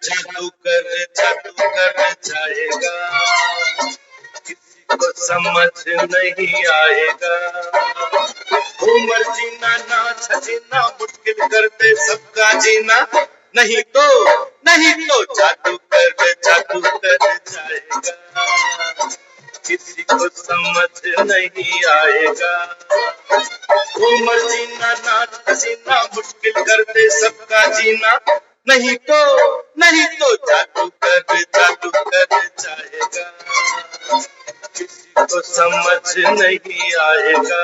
जादू कर जाएगा, किसी को समझ नहीं आएगा। उम्र जीना ना छजीना, मुश्किल कर दे सबका जीना। नहीं तो जादू कर जाएगा, किसी को समझ नहीं आएगा। उम्र जीना ना छजीना, मुश्किल कर दे सबका जीना। नहीं तो जादू कर जाएगा, किसी को समझ नहीं आएगा।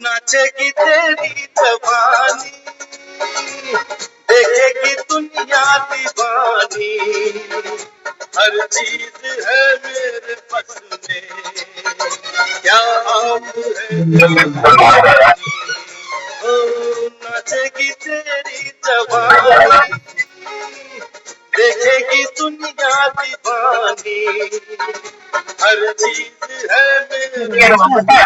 नाचेगी तेरी जवानी, देखेगी दुनिया दीवानी। हर चीज है मेरे बस में, क्या आप है ओ। नाचेगी तेरी जवानी, देखेगी दुनिया दीवानी। हर चीज है मेरे बस में,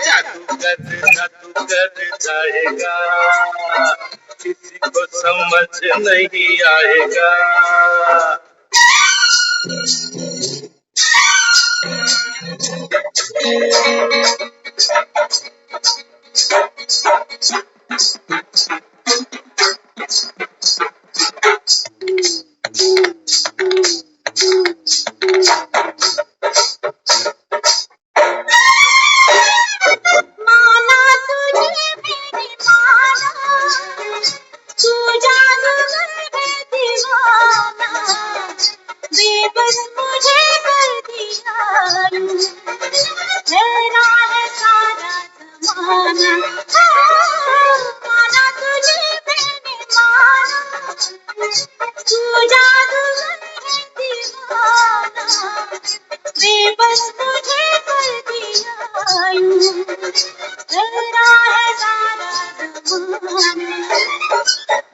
जादू कर जाएगा, किसी को समझ नहीं आएगा।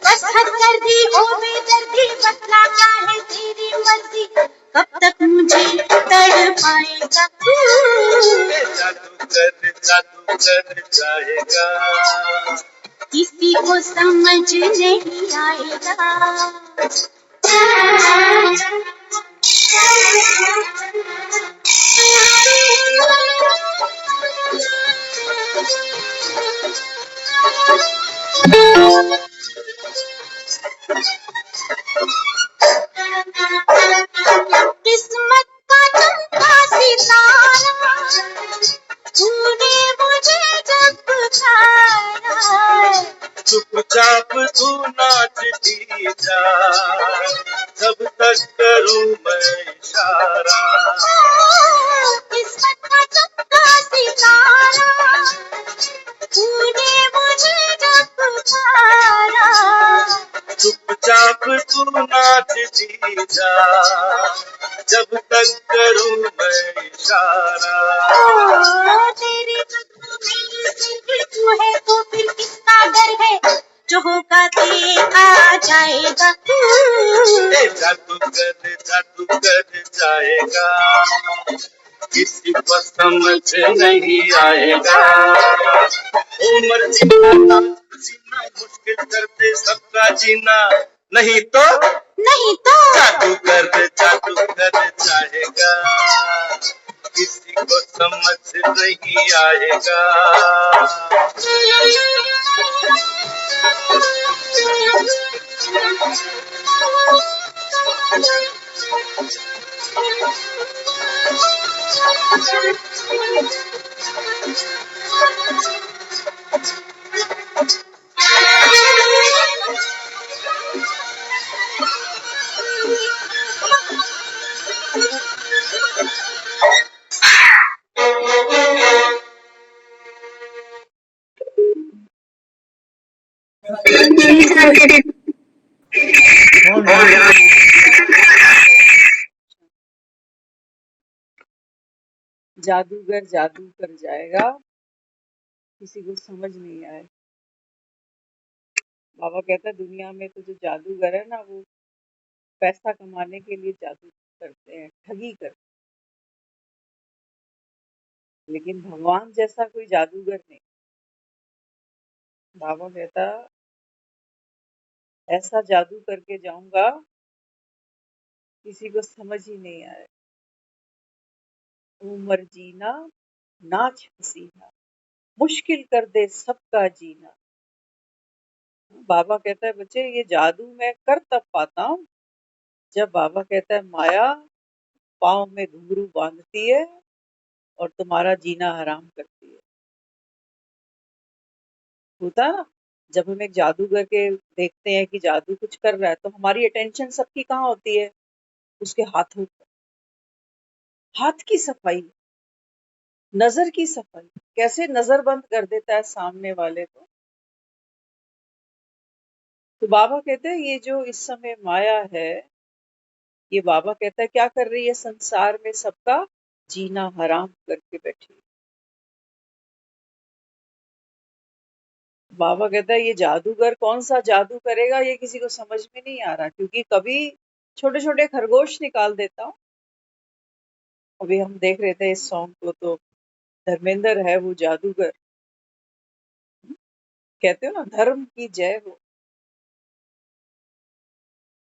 बस हद कर दी ओ बेदर्दी, बतला क्या है तेरी मर्जी, कब तक मुझे तड़पाएगा। जादू कर जाएगा, किसी को समझ नहीं आएगा। किस्मत का चमका सितारा, तूने मुझे जब पुकारा। चुपचाप तू नाचती जा, जब तक करूं मैं इशारा। किस्मत का चमका सितारा, तूने मुझे जब पुकारा। चुपचाप तू नाचती जा, जब तक करूं मैं इशारा। तेरी तू है तो फिर किसका डर है, जो होगा आ जाएगा। जादू कर जाएगा, किसी को समझ नहीं आएगा। उम्र जीना मुश्किल कर दे सबका जीना। नहीं तो जादू कर जाएगा, किसी को समझ नहीं आएगा। जादूगर जादू कर जाएगा, किसी को समझ नहीं आए। बाबा कहता है दुनिया में तो जो जादूगर है ना, वो पैसा कमाने के लिए जादू करते हैं, ठगी करते हैं, लेकिन भगवान जैसा कोई जादूगर नहीं। बाबा कहता ऐसा जादू करके जाऊंगा किसी को समझ ही नहीं आए। उमर जीना नाच हसीना, मुश्किल कर दे सबका जीना। बाबा कहता है बच्चे ये जादू मैं कर तब पाता हूँ जब बाबा कहता है माया पाँव में घुंघरू बांधती है और तुम्हारा जीना हराम करती है। होता है ना, जब हम एक जादूगर के देखते हैं कि जादू कुछ कर रहा है तो हमारी अटेंशन सबकी कहाँ होती है, उसके हाथों पर। हाथ की सफाई, नजर की सफाई, कैसे नजर बंद कर देता है सामने वाले को। तो बाबा कहते हैं ये जो इस समय माया है, ये बाबा कहता है क्या कर रही है, संसार में सबका जीना हराम करके बैठी है। बाबा कहता है ये जादूगर कौन सा जादू करेगा ये किसी को समझ में नहीं आ रहा, क्योंकि कभी छोटे छोटे खरगोश निकाल देता हूँ। अभी हम देख रहे थे इस सॉन्ग को, तो धर्मेंद्र है वो जादूगर, कहते हो ना धर्म की जय हो।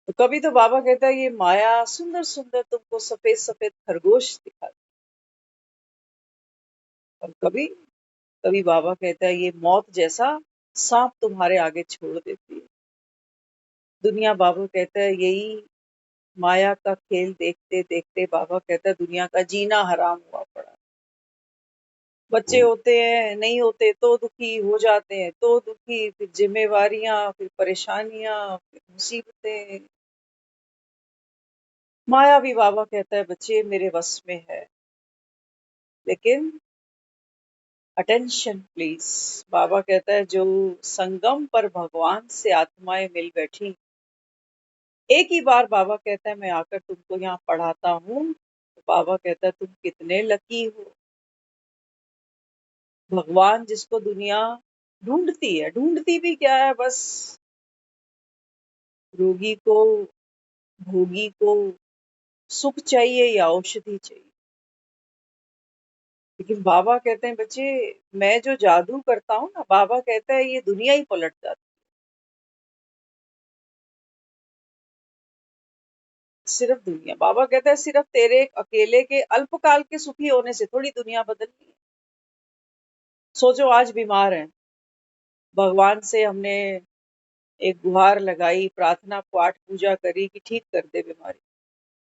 तो कभी तो बाबा कहता है ये माया सुंदर सुंदर तुमको सफेद सफेद खरगोश दिखा, और कभी कभी बाबा कहता है ये मौत जैसा सांप तुम्हारे आगे छोड़ देती है। दुनिया बाबा कहता है यही माया का खेल देखते देखते बाबा कहता है दुनिया का जीना हराम हुआ पड़ा। बच्चे होते हैं, नहीं होते तो दुखी हो जाते हैं, तो दुखी, फिर जिम्मेवारियां, फिर परेशानियां, फिर मुसीबतें। माया भी बाबा कहता है बच्चे मेरे वश में है, लेकिन अटेंशन प्लीज। बाबा कहता है जो संगम पर भगवान से आत्माएं मिल बैठी, एक ही बार बाबा कहता है मैं आकर तुमको यहाँ पढ़ाता हूँ, तो बाबा कहता है तुम कितने लकी हो। भगवान जिसको दुनिया ढूंढती है, ढूंढती भी क्या है, बस रोगी को, भोगी को सुख चाहिए या औषधि चाहिए। लेकिन बाबा कहते हैं बच्चे मैं जो जादू करता हूँ ना, बाबा कहता है ये दुनिया ही पलट जाती है। सिर्फ दुनिया, बाबा कहता है सिर्फ तेरे अकेले के अल्पकाल के सुखी होने से थोड़ी दुनिया बदलनी है। सोचो आज बीमार है, भगवान से हमने एक गुहार लगाई, प्रार्थना पाठ पूजा करी कि ठीक कर दे बीमारी,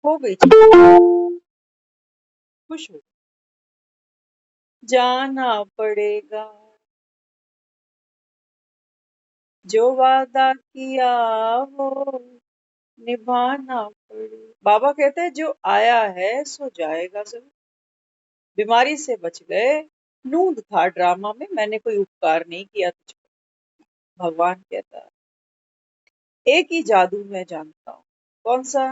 हो गई ठीक, खुश हो, जाना पड़ेगा जो वादा किया वो निभाना पड़ेगा। बाबा कहते हैं जो आया है सो जाएगा जरूर। बीमारी से बच गए, नूंद था ड्रामा में, मैंने कोई उपकार नहीं किया तुझको। भगवान कहता है एक ही जादू मैं जानता हूँ, कौन सा?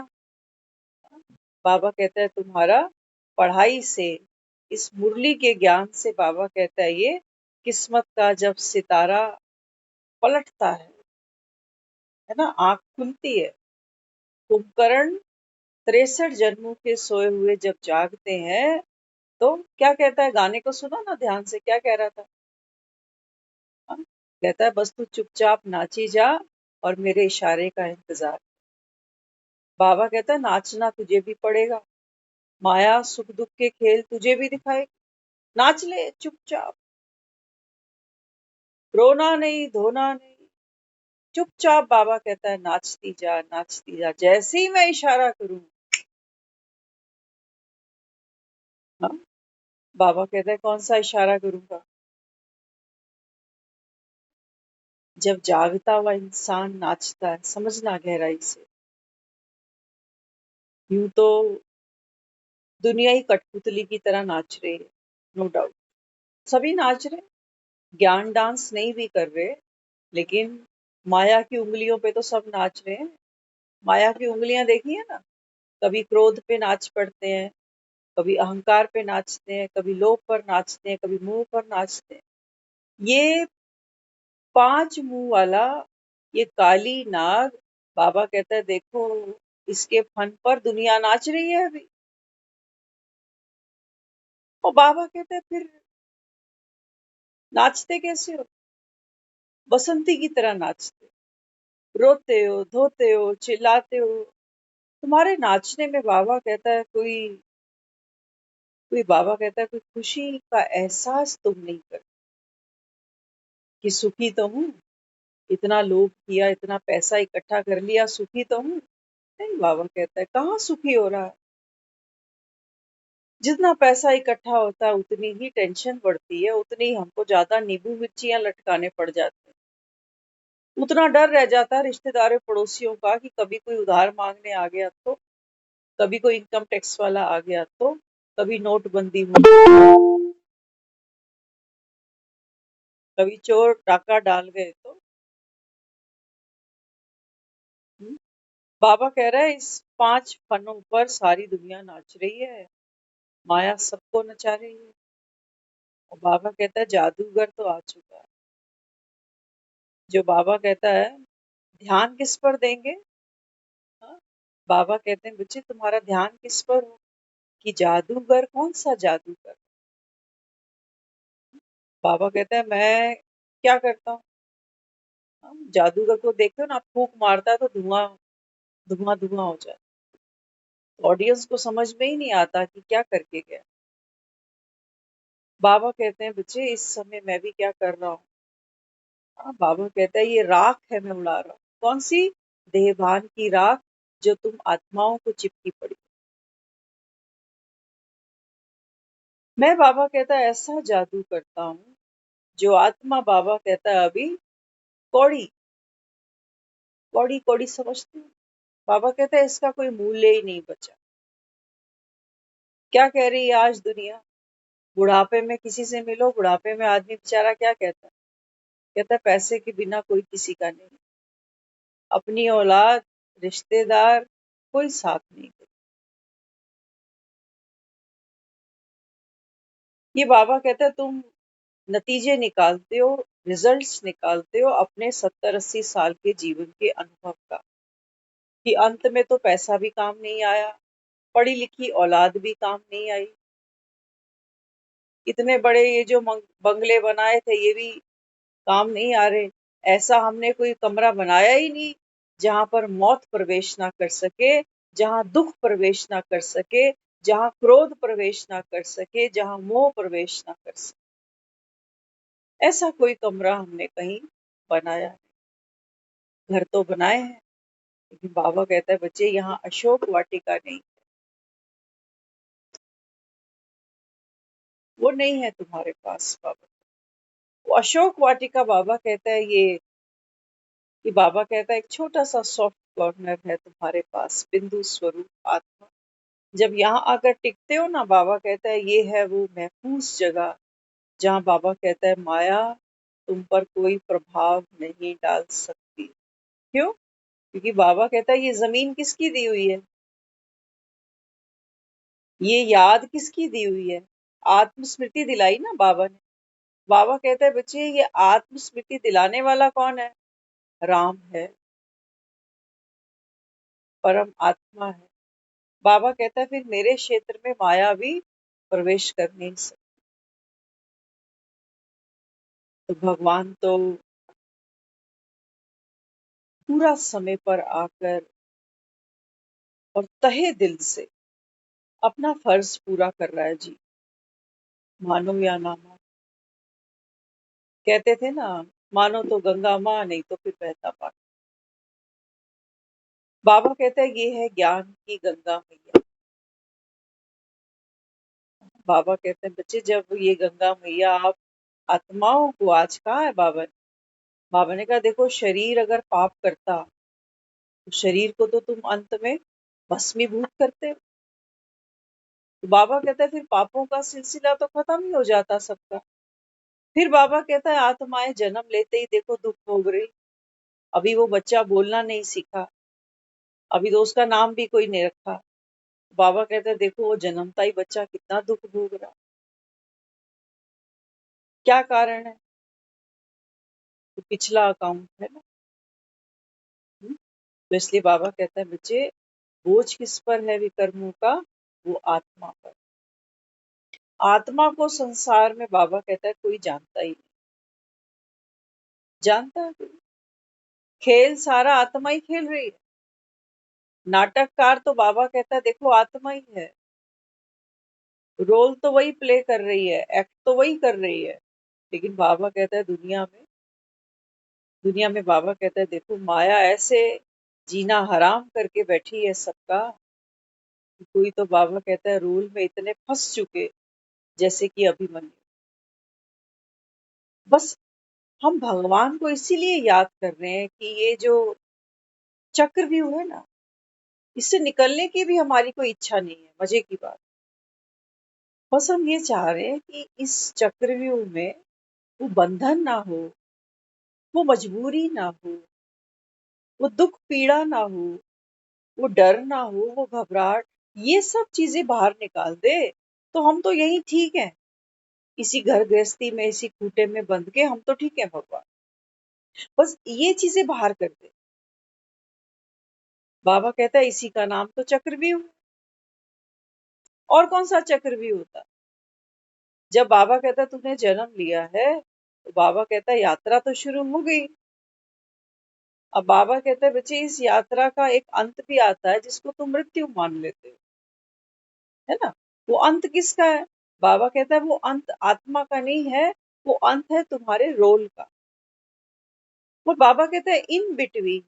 बाबा कहता है तुम्हारा पढ़ाई से, इस मुरली के ज्ञान से। बाबा कहता है ये किस्मत का जब सितारा पलटता है ना, आंख खुलती है, कुंभकर्ण 63 जन्मों के सोए हुए जब जागते हैं, तो क्या कहता है, गाने को सुनो ना ध्यान से, क्या कह रहा था? हाँ? कहता है बस तू चुपचाप नाची जा और मेरे इशारे का इंतजार। बाबा कहता है नाचना तुझे भी पड़ेगा, माया सुख दुख के खेल तुझे भी दिखाएगी, नाच ले चुपचाप, रोना नहीं धोना नहीं, चुपचाप। बाबा कहता है नाचती जा, जैसे ही मैं इशारा करूं। हाँ? बाबा कहता है कौन सा इशारा करूंगा? जब जागता हुआ इंसान नाचता है, समझना गहराई से। यूं तो दुनिया ही कठपुतली की तरह नाच रही है, नो डाउट, सभी नाच रहे, ज्ञान डांस नहीं भी कर रहे, लेकिन माया की उंगलियों पे तो सब नाच रहे हैं। माया की उंगलियां देखी है ना, कभी क्रोध पे नाच पड़ते हैं, कभी अहंकार पे नाचते हैं, कभी लोभ पर नाचते हैं, कभी मोह पर नाचते हैं। ये 5 मुंह वाला ये काली नाग, बाबा कहता है देखो, इसके फन पर दुनिया नाच रही है अभी। और बाबा कहते हैं फिर नाचते कैसे हो? बसंती की तरह नाचते, रोते हो, धोते हो, चिल्लाते हो। तुम्हारे नाचने में बाबा कहता है कोई कोई बाबा कहता है कोई खुशी का एहसास तुम नहीं कर, कि सुखी तो हूँ, इतना लोभ किया, इतना पैसा इकट्ठा कर लिया, सुखी तो हूँ। नहीं, बाबा कहता है कहाँ सुखी हो रहा है। जितना पैसा इकट्ठा होता है उतनी ही टेंशन बढ़ती है, उतनी ही हमको ज्यादा नींबू मिर्चियां लटकाने पड़ जाते हैं, उतना डर रह जाता है रिश्तेदारों पड़ोसियों का कि कभी कोई उधार मांगने आ गया तो, कभी कोई इनकम टैक्स वाला आ गया तो, कभी नोटबंदी हुई, कभी चोर डाका डाल गए तो। हम्म, बाबा कह रहा है इस 5 फनों पर सारी दुनिया नाच रही है, माया सबको नचा रही है। और बाबा कहता है जादूगर तो आ चुका है। जो बाबा कहता है ध्यान किस पर देंगे? हाँ? बाबा कहते हैं बच्चे तुम्हारा ध्यान किस पर हो, कि जादूगर कौन सा जादूगर। बाबा कहता है मैं क्या करता हूँ? हाँ, जादूगर को देखते हो ना, फूंक मारता है तो धुआं धुआं धुआं हो जाए, ऑडियंस को समझ में ही नहीं आता कि क्या करके गया। बाबा कहते हैं बच्चे इस समय मैं भी क्या कर रहा हूँ। हाँ, बाबा कहता है ये राख है मैं उड़ा रहा हूँ। कौन सी? देहभान की राख, जो तुम आत्माओं को चिपकी पड़ी। मैं, बाबा कहता है, ऐसा जादू करता हूँ जो आत्मा, बाबा कहता है, अभी कौड़ी कौड़ी कौड़ी समझती हूँ। बाबा कहता है इसका कोई मूल्य ही नहीं बचा। क्या कह रही है आज दुनिया? बुढ़ापे में किसी से मिलो, बुढ़ापे में आदमी बेचारा क्या कहता है? कहता है पैसे के बिना कोई किसी का नहीं, अपनी औलाद, रिश्तेदार, कोई साथ नहीं दे। ये बाबा कहता है तुम नतीजे निकालते हो, रिजल्ट्स निकालते हो अपने 70-80 साल के जीवन के अनुभव का, कि अंत में तो पैसा भी काम नहीं आया, पढ़ी लिखी औलाद भी काम नहीं आई, इतने बड़े ये जो बंगले बनाए थे ये भी काम नहीं आ रहे, ऐसा हमने कोई कमरा बनाया ही नहीं जहां पर मौत प्रवेश ना कर सके, जहां दुख प्रवेश ना कर सके, जहां क्रोध प्रवेश ना कर सके, जहां मोह प्रवेश ना कर सके। ऐसा कोई कमरा हमने कहीं बनाया है। घर तो बनाए हैं, लेकिन बाबा कहता है बच्चे यहाँ अशोक वाटिका नहीं, वो नहीं है तुम्हारे पास। बाबा, वो अशोक वाटिका, बाबा कहता है ये बाबा कहता है एक छोटा सा सॉफ्ट कॉर्नर है तुम्हारे पास, बिंदु स्वरूप आत्मा। जब यहाँ आकर टिकते हो ना, बाबा कहता है ये है वो महफूज जगह, जहाँ बाबा कहता है माया तुम पर कोई प्रभाव नहीं डाल सकती। क्यों? क्योंकि बाबा कहता है ये जमीन किसकी दी हुई है, ये याद किसकी दी हुई है? आत्मस्मृति दिलाई ना बाबा ने। बाबा कहता है बच्चे ये आत्मस्मृति दिलाने वाला कौन है? राम है, परम आत्मा है। बाबा कहता है फिर मेरे क्षेत्र में माया भी प्रवेश कर नहीं सकती। तो भगवान तो पूरा समय पर आकर और तहे दिल से अपना फर्ज पूरा कर रहा है जी, मानो या ना मानो। कहते थे ना, मानो तो गंगा माँ, नहीं तो फिर बहता पानी। बाबा कहता है ये है ज्ञान की गंगा मैया। बाबा कहते हैं बच्चे जब ये गंगा मैया आप आत्माओं को, आज कहा है बाबा ने, बाबा ने कहा देखो शरीर अगर पाप करता तो शरीर को तो तुम अंत में भस्मीभूत करते हो। तो बाबा कहता है फिर पापों का सिलसिला तो खत्म ही हो जाता सबका। फिर बाबा कहता है आत्माएं जन्म लेते ही देखो दुख भोग रही, अभी वो बच्चा बोलना नहीं सीखा, अभी तो उसका नाम भी कोई नहीं रखा। बाबा कहते हैं देखो वो जन्मता ही बच्चा कितना दुख भोग रहा, क्या कारण है? तो पिछला अकाउंट है ना। तो इसलिए बाबा कहता है बच्चे, बोझ किस पर है विकर्मों का? वो आत्मा पर। आत्मा को संसार में बाबा कहता है कोई जानता ही नहीं। जानता है कोई? खेल सारा आत्मा ही खेल रही है। नाटककार तो बाबा कहता है देखो आत्मा ही है, रोल तो वही प्ले कर रही है, एक्ट तो वही कर रही है। लेकिन बाबा कहता है दुनिया में बाबा कहता है देखो माया ऐसे जीना हराम करके बैठी है सबका, कि कोई तो बाबा कहता है रोल में इतने फंस चुके, जैसे कि अभिमन्यु। बस हम भगवान को इसीलिए याद कर रहे हैं कि ये जो चक्रव्यूह है ना, इससे निकलने की भी हमारी कोई इच्छा नहीं है। मजे की बात, बस हम ये चाह रहे हैं कि इस चक्रव्यूह में वो बंधन ना हो, वो मजबूरी ना हो, वो दुख पीड़ा ना हो, वो डर ना हो, वो घबराहट, ये सब चीजें बाहर निकाल दे। तो हम तो यही ठीक है, इसी घर गृहस्थी में, इसी खूटे में बंध के हम तो ठीक है भगवान। बस ये चीजें बाहर कर दे। बाबा कहता है इसी का नाम तो चक्रव्यूह है। और कौन सा चक्रव्यूह होता? जब बाबा कहता है तूने जन्म लिया है, तो बाबा कहता है यात्रा तो शुरू हो गई। अब बाबा कहते हैं बच्चे इस यात्रा का एक अंत भी आता है जिसको तुम मृत्यु मान लेते हो, है ना। वो अंत किसका है? बाबा कहता है वो अंत आत्मा का नहीं है, वो अंत है तुम्हारे रोल का। और बाबा कहता है इन बिटवीन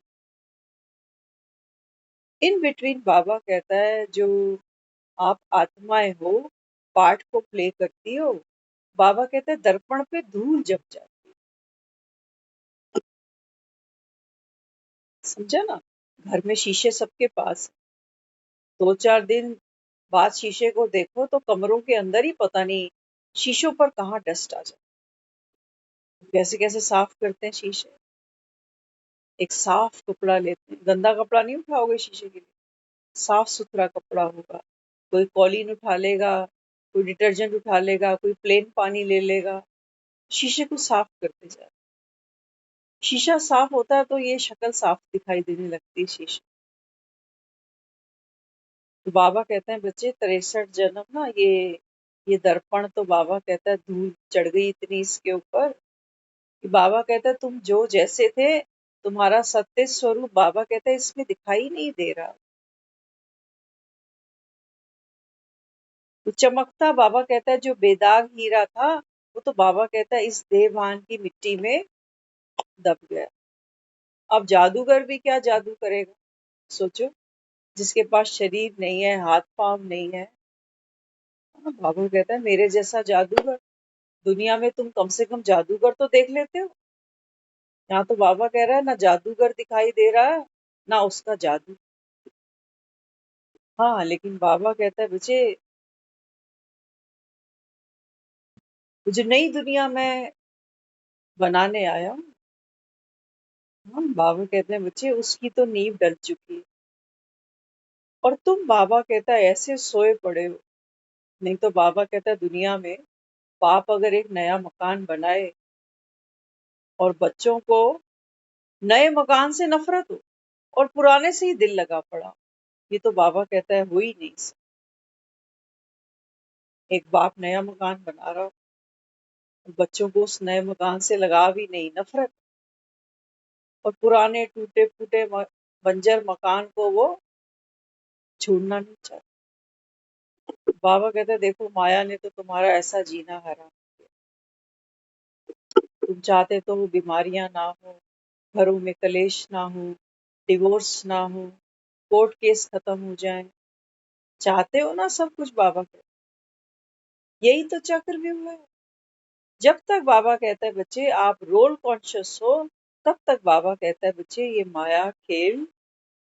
बाबा कहता है जो आप आत्माएं हो, पार्ट को प्ले करती हो, बाबा कहते हैं दर्पण पे धूल जम जाती है। समझा ना? घर में शीशे सबके पास है। 2-4 दिन बाद शीशे को देखो तो कमरों के अंदर ही पता नहीं शीशों पर कहाँ डस्ट आ जाए। कैसे कैसे साफ करते हैं शीशे। एक साफ कपड़ा लेते हैं, गंदा कपड़ा नहीं उठाओगे शीशे के लिए, साफ सुथरा कपड़ा होगा। कोई कॉलीन उठा लेगा, कोई डिटर्जेंट उठा लेगा, कोई प्लेन पानी ले लेगा, शीशे को साफ करते जाए। शीशा साफ होता है तो ये शक्ल साफ दिखाई देने लगती है शीशे। तो बाबा कहते हैं बच्चे 63 जन्म ना, ये दर्पण तो बाबा कहता है धूल चढ़ गई इतनी इसके ऊपर, कि बाबा कहता है तुम जो जैसे थे, तुम्हारा सत्य स्वरूप बाबा कहता है इसमें दिखाई नहीं दे रहा। तो चमकता बाबा कहता है जो बेदाग हीरा था, वो तो बाबा कहता है इस देहभान की मिट्टी में दब गया। अब जादूगर भी क्या जादू करेगा? सोचो, जिसके पास शरीर नहीं है, हाथ पांव नहीं है। बाबा कहता है मेरे जैसा जादूगर दुनिया में तुम कम से कम जादूगर तो देख लेते हो। यहाँ तो बाबा कह रहा है ना जादूगर दिखाई दे रहा है, ना उसका जादू। हाँ, लेकिन बाबा कहता है बच्चे जो नई दुनिया में बनाने आया हूँ, हाँ, बाबा कहते हैं बच्चे उसकी तो नींव डल चुकी है, और तुम बाबा कहता है ऐसे सोए पड़े हो। नहीं तो बाबा कहता है दुनिया में बाप अगर एक नया मकान बनाए और बच्चों को नए मकान से नफरत हो और पुराने से ही दिल लगा पड़ा, ये तो बाबा कहता है हो ही नहीं सकता। एक बाप नया मकान बना रहा हो और बच्चों को उस नए मकान से लगाव ही नहीं, नफरत, और पुराने टूटे फूटे बंजर मकान को वो छोड़ना नहीं चाहता। बाबा कहते हैं देखो माया ने तो तुम्हारा ऐसा जीना हराम किया। तुम चाहते तो वो बीमारियां ना हो, घरों में कलेश ना हो, डिवोर्स ना हो, कोर्ट केस खत्म हो जाए, चाहते हो ना सब कुछ। बाबा कहते यही तो चक्रव्यूह है। जब तक बाबा कहता है बच्चे आप रोल कॉन्शियस हो, तब तक बाबा कहता है बच्चे ये माया खेल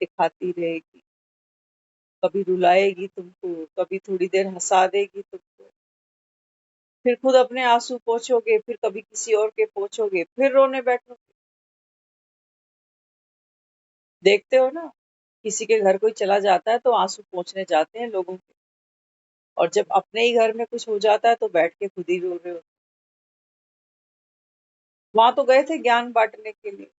दिखाती रहेगी। कभी रुलाएगी तुमको, कभी थोड़ी देर हंसा देगी तुमको, फिर खुद अपने आंसू पोंछोगे, फिर कभी किसी और के पोंछोगे, फिर रोने बैठोगे। देखते हो ना, किसी के घर कोई चला जाता है तो आंसू पोंछने जाते हैं लोगों के, और जब अपने ही घर में कुछ हो जाता है तो बैठ के खुद ही रो रहे हो। वहां तो गए थे ज्ञान बांटने के लिए,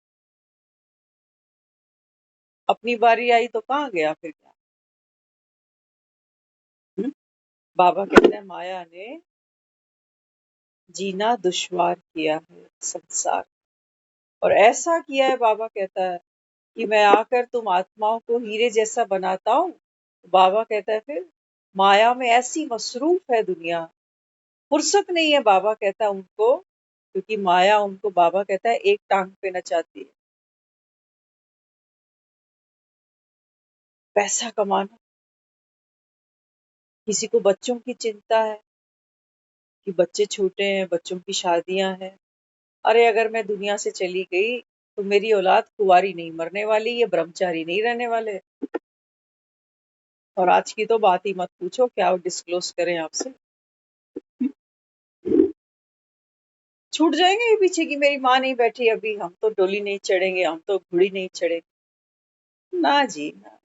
अपनी बारी आई तो कहाँ गया फिर ज्ञान। हम्म? बाबा कहते हैं माया ने जीना दुश्वार किया है संसार, और ऐसा किया है, बाबा कहता है कि मैं आकर तुम आत्माओं को हीरे जैसा बनाता हूँ। बाबा कहता है फिर माया में ऐसी मसरूफ है दुनिया, फुर्सत नहीं है, बाबा कहता है उनको, क्योंकि माया उनको, बाबा कहता है, एक टांग पे नचाती है। पैसा कमाना, किसी को बच्चों की चिंता है कि बच्चे छोटे हैं, बच्चों की शादियां हैं। अरे अगर मैं दुनिया से चली गई तो मेरी औलाद कुंवारी नहीं मरने वाली, ये ब्रह्मचारी नहीं रहने वाले। और आज की तो बात ही मत पूछो, क्या डिस्क्लोज करें आपसे। छूट जाएंगे ये पीछे की मेरी माँ नहीं बैठी अभी, हम तो डोली नहीं चढ़ेंगे, हम तो घोड़ी नहीं चढ़ेंगे। ना जी ना,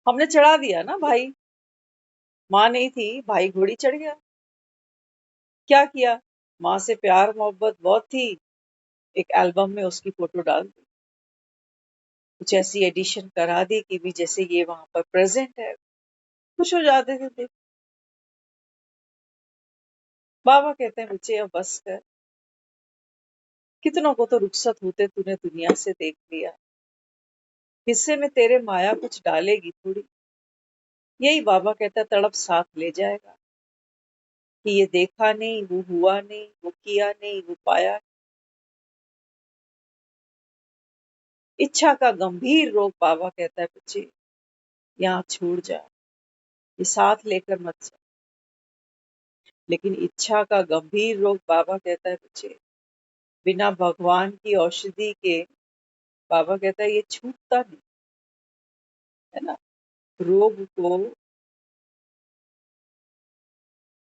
हमने चढ़ा दिया ना भाई, माँ नहीं थी, भाई घोड़ी चढ़ गया। क्या किया, माँ से प्यार मोहब्बत बहुत थी, एक एल्बम में उसकी फोटो डाल दी, कुछ ऐसी एडिशन करा दी कि भी जैसे ये वहां पर प्रेजेंट है, खुश हो जाते थे देख। बाबा कहते हैं बच्चे अब बस कर, कितनों को तो रुखसत होते तूने दुनिया से देख लिया, हिस्से में तेरे माया कुछ डालेगी थोड़ी। यही बाबा कहता है तड़प साथ ले जाएगा, कि ये देखा नहीं, वो हुआ नहीं, वो किया नहीं, वो पाया। इच्छा का गंभीर रोग, बाबा कहता है बच्चे यहाँ छोड़ जा, ये साथ लेकर मत जा। लेकिन इच्छा का गंभीर रोग, बाबा कहता है बच्चे, बिना भगवान की औषधि के, बाबा कहता है ये छूटता नहीं, है ना। रोग को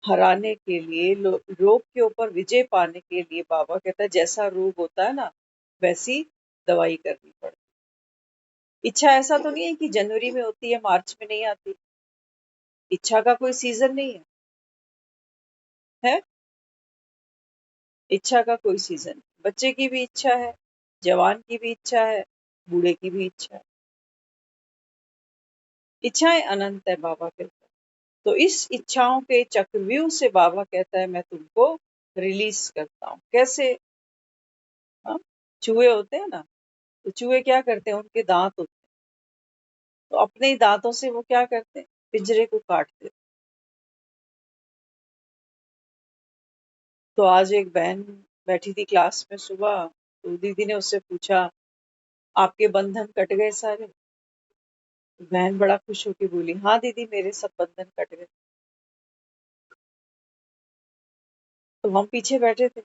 हराने के लिए, रोग के ऊपर विजय पाने के लिए, बाबा कहता है जैसा रोग होता है ना, वैसी दवाई करनी पड़ती। इच्छा ऐसा तो नहीं है कि जनवरी में होती है, मार्च में नहीं आती। इच्छा का कोई सीजन नहीं है, है इच्छा का कोई सीजन। बच्चे की भी इच्छा है, जवान की भी इच्छा है, बूढ़े की भी इच्छा है। इच्छाएं अनंत है, बाबा कहता है। तो इस इच्छाओं के चक्रव्यूह से बाबा कहता है मैं तुमको रिलीज करता हूँ। कैसे? हाँ, चूहे होते हैं ना, तो चूहे क्या करते हैं, उनके दांत होते हैं, तो अपने ही दांतों से वो क्या करते हैं, पिंजरे को काटते हैं। तो आज एक बहन बैठी थी क्लास में सुबह, तो दीदी ने उससे पूछा आपके बंधन कट गए सारे? तो बहन बड़ा खुश होके बोली हाँ दीदी मेरे सब बंधन कट गए। तो हम पीछे बैठे थे,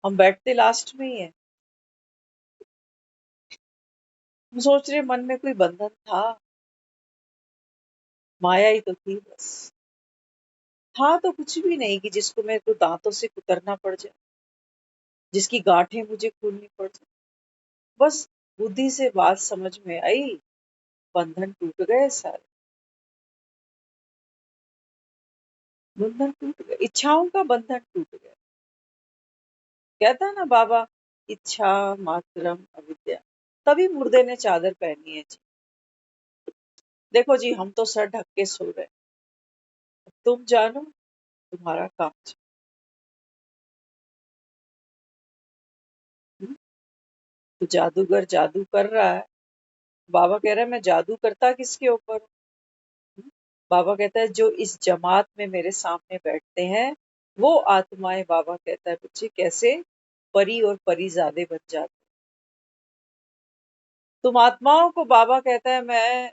हम बैठते लास्ट में ही है। हम सोच रहे मन में कोई बंधन था, माया ही तो थी बस। था तो कुछ भी नहीं कि जिसको मेरे को दांतों से कुतरना पड़ जाए, जिसकी गांठें मुझे खोलनी पड़ जाए। बस बुद्धि से बात समझ में आई, बंधन टूट गए सारे, बंधन टूट गए, इच्छाओं का बंधन टूट गया। कहता है ना बाबा, इच्छा मात्रम अविद्या, तभी मुर्दे ने चादर पहनी है जी। देखो जी हम तो सर ढक के सो रहे, तुम जानो तुम्हारा काम। हम्म, तो जादूगर जादू कर रहा है, बाबा कह रहा है मैं जादू करता किसके ऊपर हूँ? बाबा कहता है जो इस जमात में मेरे सामने बैठते हैं वो आत्माएं, बाबा कहता है बच्चे कैसे परी और परीजादे बन जाते। तुम आत्माओं को, बाबा कहता है मैं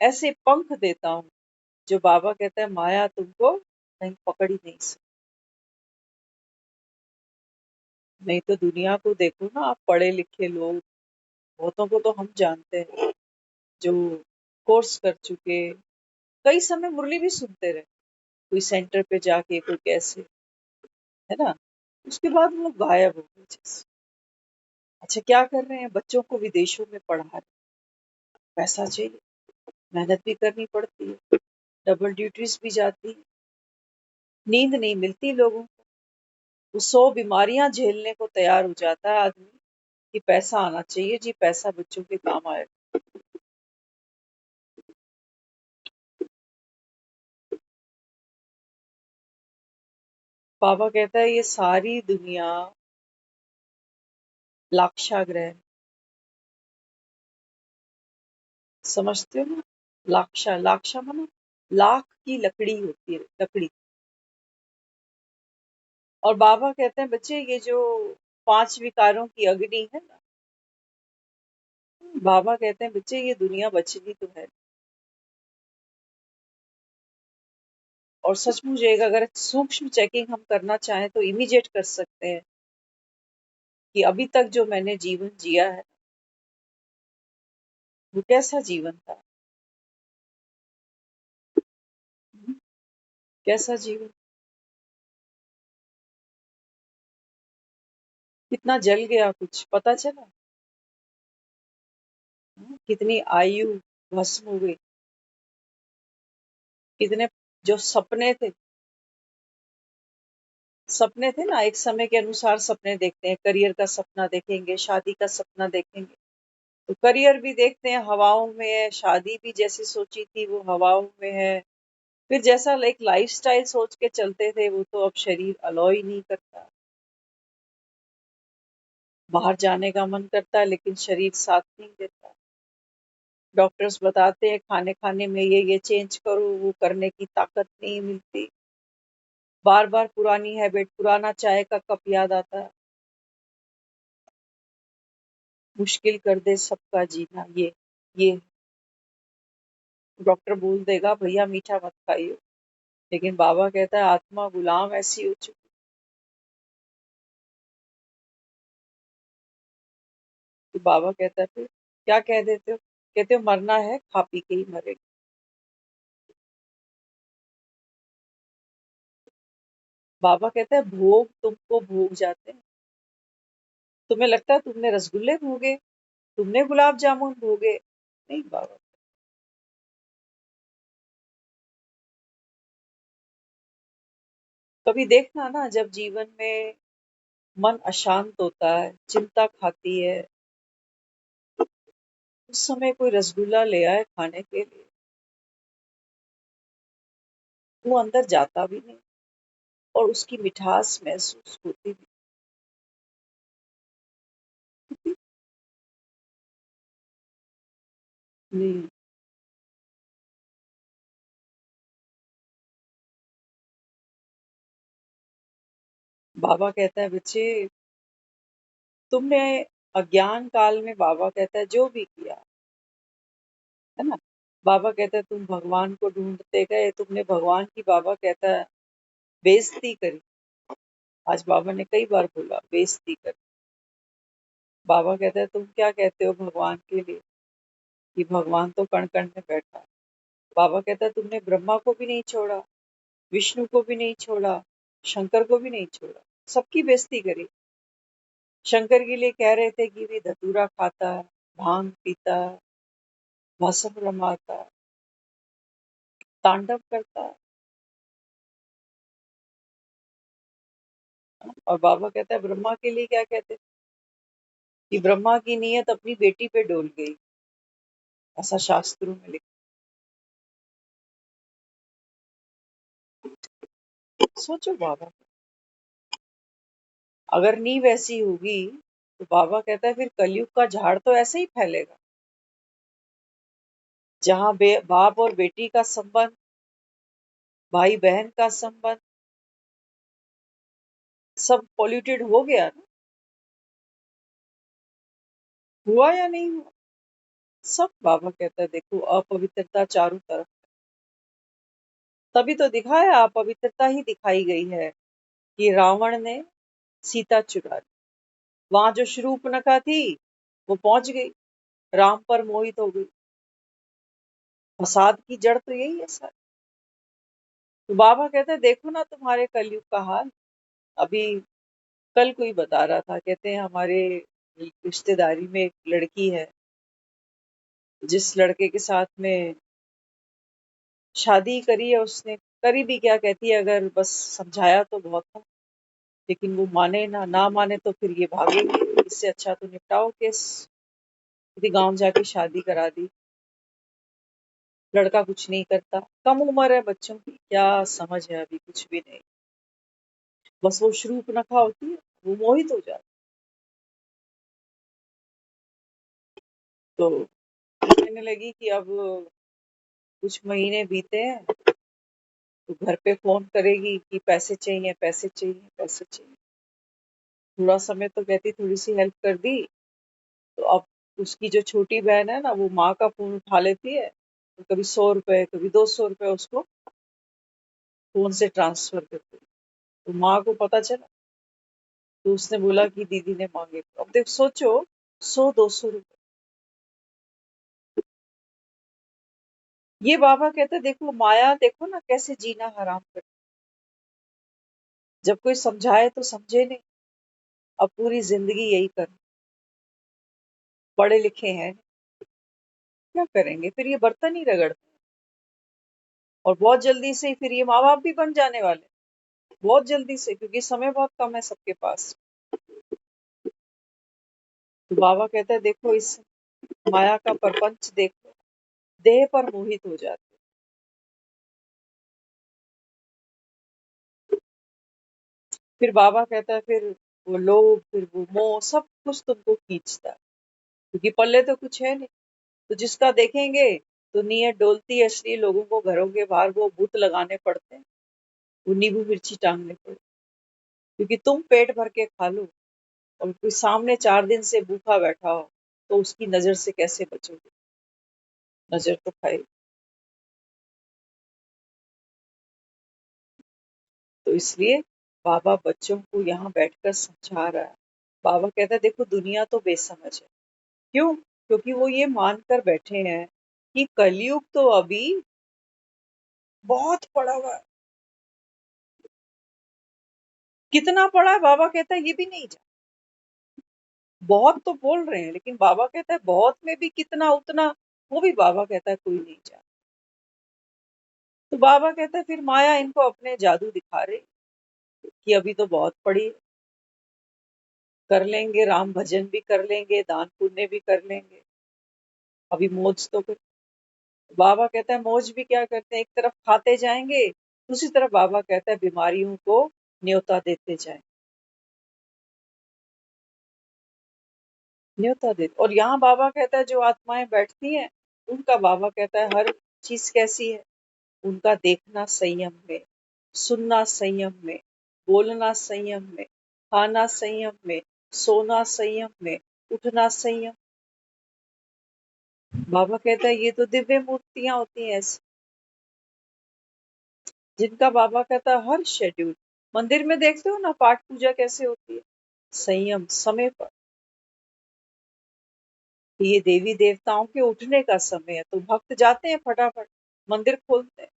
ऐसे पंख देता हूँ, जो बाबा कहता है माया तुमको कहीं पकड़ ही नहीं सकती। नहीं तो दुनिया को देखो ना, आप पढ़े लिखे लोग, बहुतों को तो हम जानते हैं जो कोर्स कर चुके, कई समय मुरली भी सुनते रहे, कोई सेंटर पे जाके कोई कैसे, है ना, उसके बाद वो गायब हो गए जैसे। अच्छा क्या कर रहे हैं, बच्चों को विदेशों में पढ़ा रहे हैं। पैसा चाहिए, मेहनत भी करनी पड़ती है, डबल ड्यूटीज भी जाती है, नींद नहीं मिलती लोगों को। वो 100 बीमारियां झेलने को तैयार हो जाता है आदमी कि पैसा आना चाहिए जी, पैसा बच्चों के काम आएगा। बाबा कहता है ये सारी दुनिया लाक्षागृह है। समझते हो ना? लाक्षा, लाक्षा माना लाख की लकड़ी होती है, लकड़ी। और बाबा कहते हैं बच्चे ये जो 5 विकारों की अग्नि है ना, बाबा कहते हैं बच्चे ये दुनिया बचनी तो है। और सचमुच एक अगर सूक्ष्म चेकिंग हम करना चाहें तो इमीडिएट कर सकते हैं कि अभी तक जो मैंने जीवन जिया है वो कैसा जीवन था। कैसा जीवन, कितना जल गया कुछ पता चला। कितनी आयु भस्म हो गई, कितने जो सपने थे ना, एक समय के अनुसार सपने देखते हैं, करियर का सपना देखेंगे, शादी का सपना देखेंगे। तो करियर भी देखते हैं हवाओं में है, शादी भी जैसी सोची थी वो हवाओं में है। फिर जैसा एक लाइफस्टाइल सोच के चलते थे वो तो अब शरीर अलाउ ही नहीं करता। बाहर जाने का मन करता है लेकिन शरीर साथ नहीं देता। डॉक्टर्स बताते हैं खाने खाने में ये चेंज करो, वो करने की ताकत नहीं मिलती। बार बार पुरानी हैबिट, पुराना चाय का कप याद आता है। मुश्किल कर दे सबका जीना ये डॉक्टर बोल देगा भैया मीठा मत खाइयो, लेकिन बाबा कहता है आत्मा गुलाम ऐसी हो चुकी। तो बाबा कहता है फिर क्या कह देते हो, कहते हो मरना है खा पी के ही मरेगा। बाबा कहता है भोग तुमको भोग जाते हैं। तुम्हें लगता है तुमने रसगुल्ले भोगे, तुमने गुलाब जामुन भोगे, नहीं बाबा। कभी देखना ना जब जीवन में मन अशांत होता है, चिंता खाती है, उस समय कोई रसगुल्ला ले आए खाने के लिए, वो अंदर जाता भी नहीं और उसकी मिठास महसूस होती भी नहीं। बाबा कहता है बच्चे तुमने अज्ञान काल में, बाबा कहता है जो भी किया है ना, बाबा कहता है तुम भगवान को ढूंढते गए, तुमने भगवान की, बाबा कहता है बेइज्जती करी। आज बाबा ने कई बार बोला बेइज्जती करी। बाबा कहता है तुम क्या कहते हो भगवान के लिए कि भगवान तो कण कण में बैठा है। बाबा कहता है तुमने ब्रह्मा को भी नहीं छोड़ा, विष्णु को भी नहीं छोड़ा, शंकर को भी नहीं छोड़ा, सबकी बेइज्जती करी। शंकर के लिए कह रहे थे कि वे धतूरा खाता है, भांग पीता है, भस्म रमाता है, तांडव करता है। और बाबा कहता है ब्रह्मा के लिए क्या कहते थे कि ब्रह्मा की नीयत अपनी बेटी पे डोल गई, ऐसा शास्त्रों में लिखा। सोचो बाबा, अगर नींव ऐसी होगी तो बाबा कहता है फिर कलयुग का झाड़ तो ऐसे ही फैलेगा, जहां बाप और बेटी का संबंध, भाई बहन का संबंध सब पॉल्यूटेड हो गया ना। हुआ या नहीं हुआ, सब बाबा कहता है देखो अपवित्रता चारों तरफ। तभी तो दिखाया, अपवित्रता ही दिखाई गई है कि रावण ने सीता चुरा ली। वहां जो शूर्पणखा थी वो पहुंच गई, राम पर मोहित हो गई। फसाद की जड़ तो यही है सर। तो बाबा कहते हैं देखो ना तुम्हारे कलयुग का हाल। अभी कल कोई बता रहा था, कहते हैं हमारे रिश्तेदारी में एक लड़की है, जिस लड़के के साथ में शादी करी है उसने, करी भी क्या, कहती है अगर बस समझाया तो बहुत था, लेकिन वो माने ना माने तो फिर ये भागेंगे, इससे अच्छा तो निपटाओ केस। यदि गांव जाके शादी करा दी, लड़का कुछ नहीं करता, कम उम्र है बच्चों की, क्या समझ है अभी, कुछ भी नहीं, बस वो शूर्पणखा होती है, वो मोहित हो जाता। तो कहने लगी कि अब कुछ महीने बीते हैं, तो घर पे फोन करेगी कि पैसे चाहिए पैसे चाहिए पैसे चाहिए। थोड़ा समय तो कहती थोड़ी सी हेल्प कर दी, तो अब उसकी जो छोटी बहन है ना, वो माँ का फोन उठा लेती है, तो कभी 100 रुपए कभी 200 रुपए उसको फोन से ट्रांसफर करती है। तो माँ को पता चला, तो उसने बोला कि दीदी ने मांगे। अब देख सोचो, 100-200 रुपए। ये बाबा कहते देखो माया, देखो ना कैसे जीना हराम कर। जब कोई समझाए तो समझे नहीं, अब पूरी जिंदगी यही कर, पढ़े लिखे हैं, क्या करेंगे, फिर ये बर्तन ही रगड़ते हैं। और बहुत जल्दी से फिर ये माँ बाप भी बन जाने वाले, बहुत जल्दी से, क्योंकि समय बहुत कम है सबके पास। तो बाबा कहता है देखो इस माया का प्रपंच देखो, देह पर मोहित हो जाते। फिर बाबा कहता है फिर वो लोभ, फिर वो मोह, सब कुछ तुमको खींचता है, क्योंकि पल्ले तो कुछ है नहीं। तो जिसका देखेंगे तो नीयत डोलती है, इसलिए लोगों को घरों के बाहर वो बूथ लगाने पड़ते हैं, वो नींबू मिर्ची टांगने पड़ते, क्योंकि तुम पेट भर के खा लो और कोई सामने 4 दिन से भूखा बैठा हो, तो उसकी नजर से कैसे बचोगे, नजर तो खाए। तो इसलिए बाबा बच्चों को यहाँ बैठकर समझा रहा है। बाबा कहता है देखो दुनिया तो बेसमझ है, क्यों, क्योंकि वो ये मानकर बैठे हैं कि कलयुग तो अभी बहुत पड़ा हुआ है। कितना पड़ा है बाबा कहता है ये भी नहीं जान, बहुत तो बोल रहे हैं, लेकिन बाबा कहता है बहुत में भी कितना उतना, वो भी बाबा कहता है कोई नहीं जान। तो बाबा कहता है फिर माया इनको अपने जादू दिखा रही कि अभी तो बहुत पड़ी है, कर लेंगे राम भजन भी कर लेंगे, दान पुण्य भी कर लेंगे, अभी मौज तो कर। बाबा कहता है मौज भी क्या करते हैं, एक तरफ खाते जाएंगे, दूसरी तरफ बाबा कहता है बीमारियों को न्योता देते जाएं, न्योता देते। और यहाँ बाबा कहता है जो आत्माएं बैठती हैं, उनका बाबा कहता है हर चीज कैसी है, उनका देखना संयम में, सुनना संयम में, बोलना संयम में, खाना संयम में, सोना संयम में, उठना संयम। बाबा कहता है ये तो दिव्य मूर्तियां होती हैं ऐसी, जिनका बाबा कहता है हर शेड्यूल, मंदिर में देखते हो ना पाठ पूजा कैसे होती है, संयम समय पर। ये देवी देवताओं के उठने का समय है, तो भक्त जाते हैं फटाफट मंदिर खोलते हैं।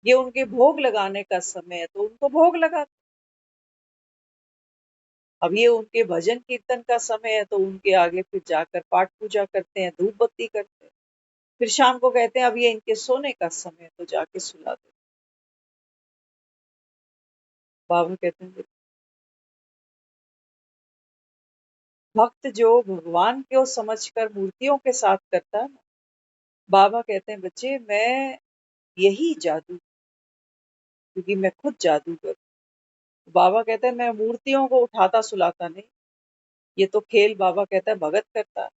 ये उनके भोग लगाने का समय है, तो उनको भोग लगाते। अब ये उनके भजन कीर्तन का समय है, तो उनके आगे फिर जाकर पाठ पूजा करते हैं, धूप बत्ती करते हैं। फिर शाम को कहते हैं अब ये इनके सोने का समय है, तो जाके सुला दे। बाबा कहते हैं भक्त जो भगवान को समझकर मूर्तियों के साथ करता है ना, बाबा कहते हैं बच्चे मैं यही जादू, क्योंकि मैं खुद जादूगर। बाबा कहते हैं मैं मूर्तियों को उठाता सुलाता नहीं, ये तो खेल बाबा कहता है भगत करता है।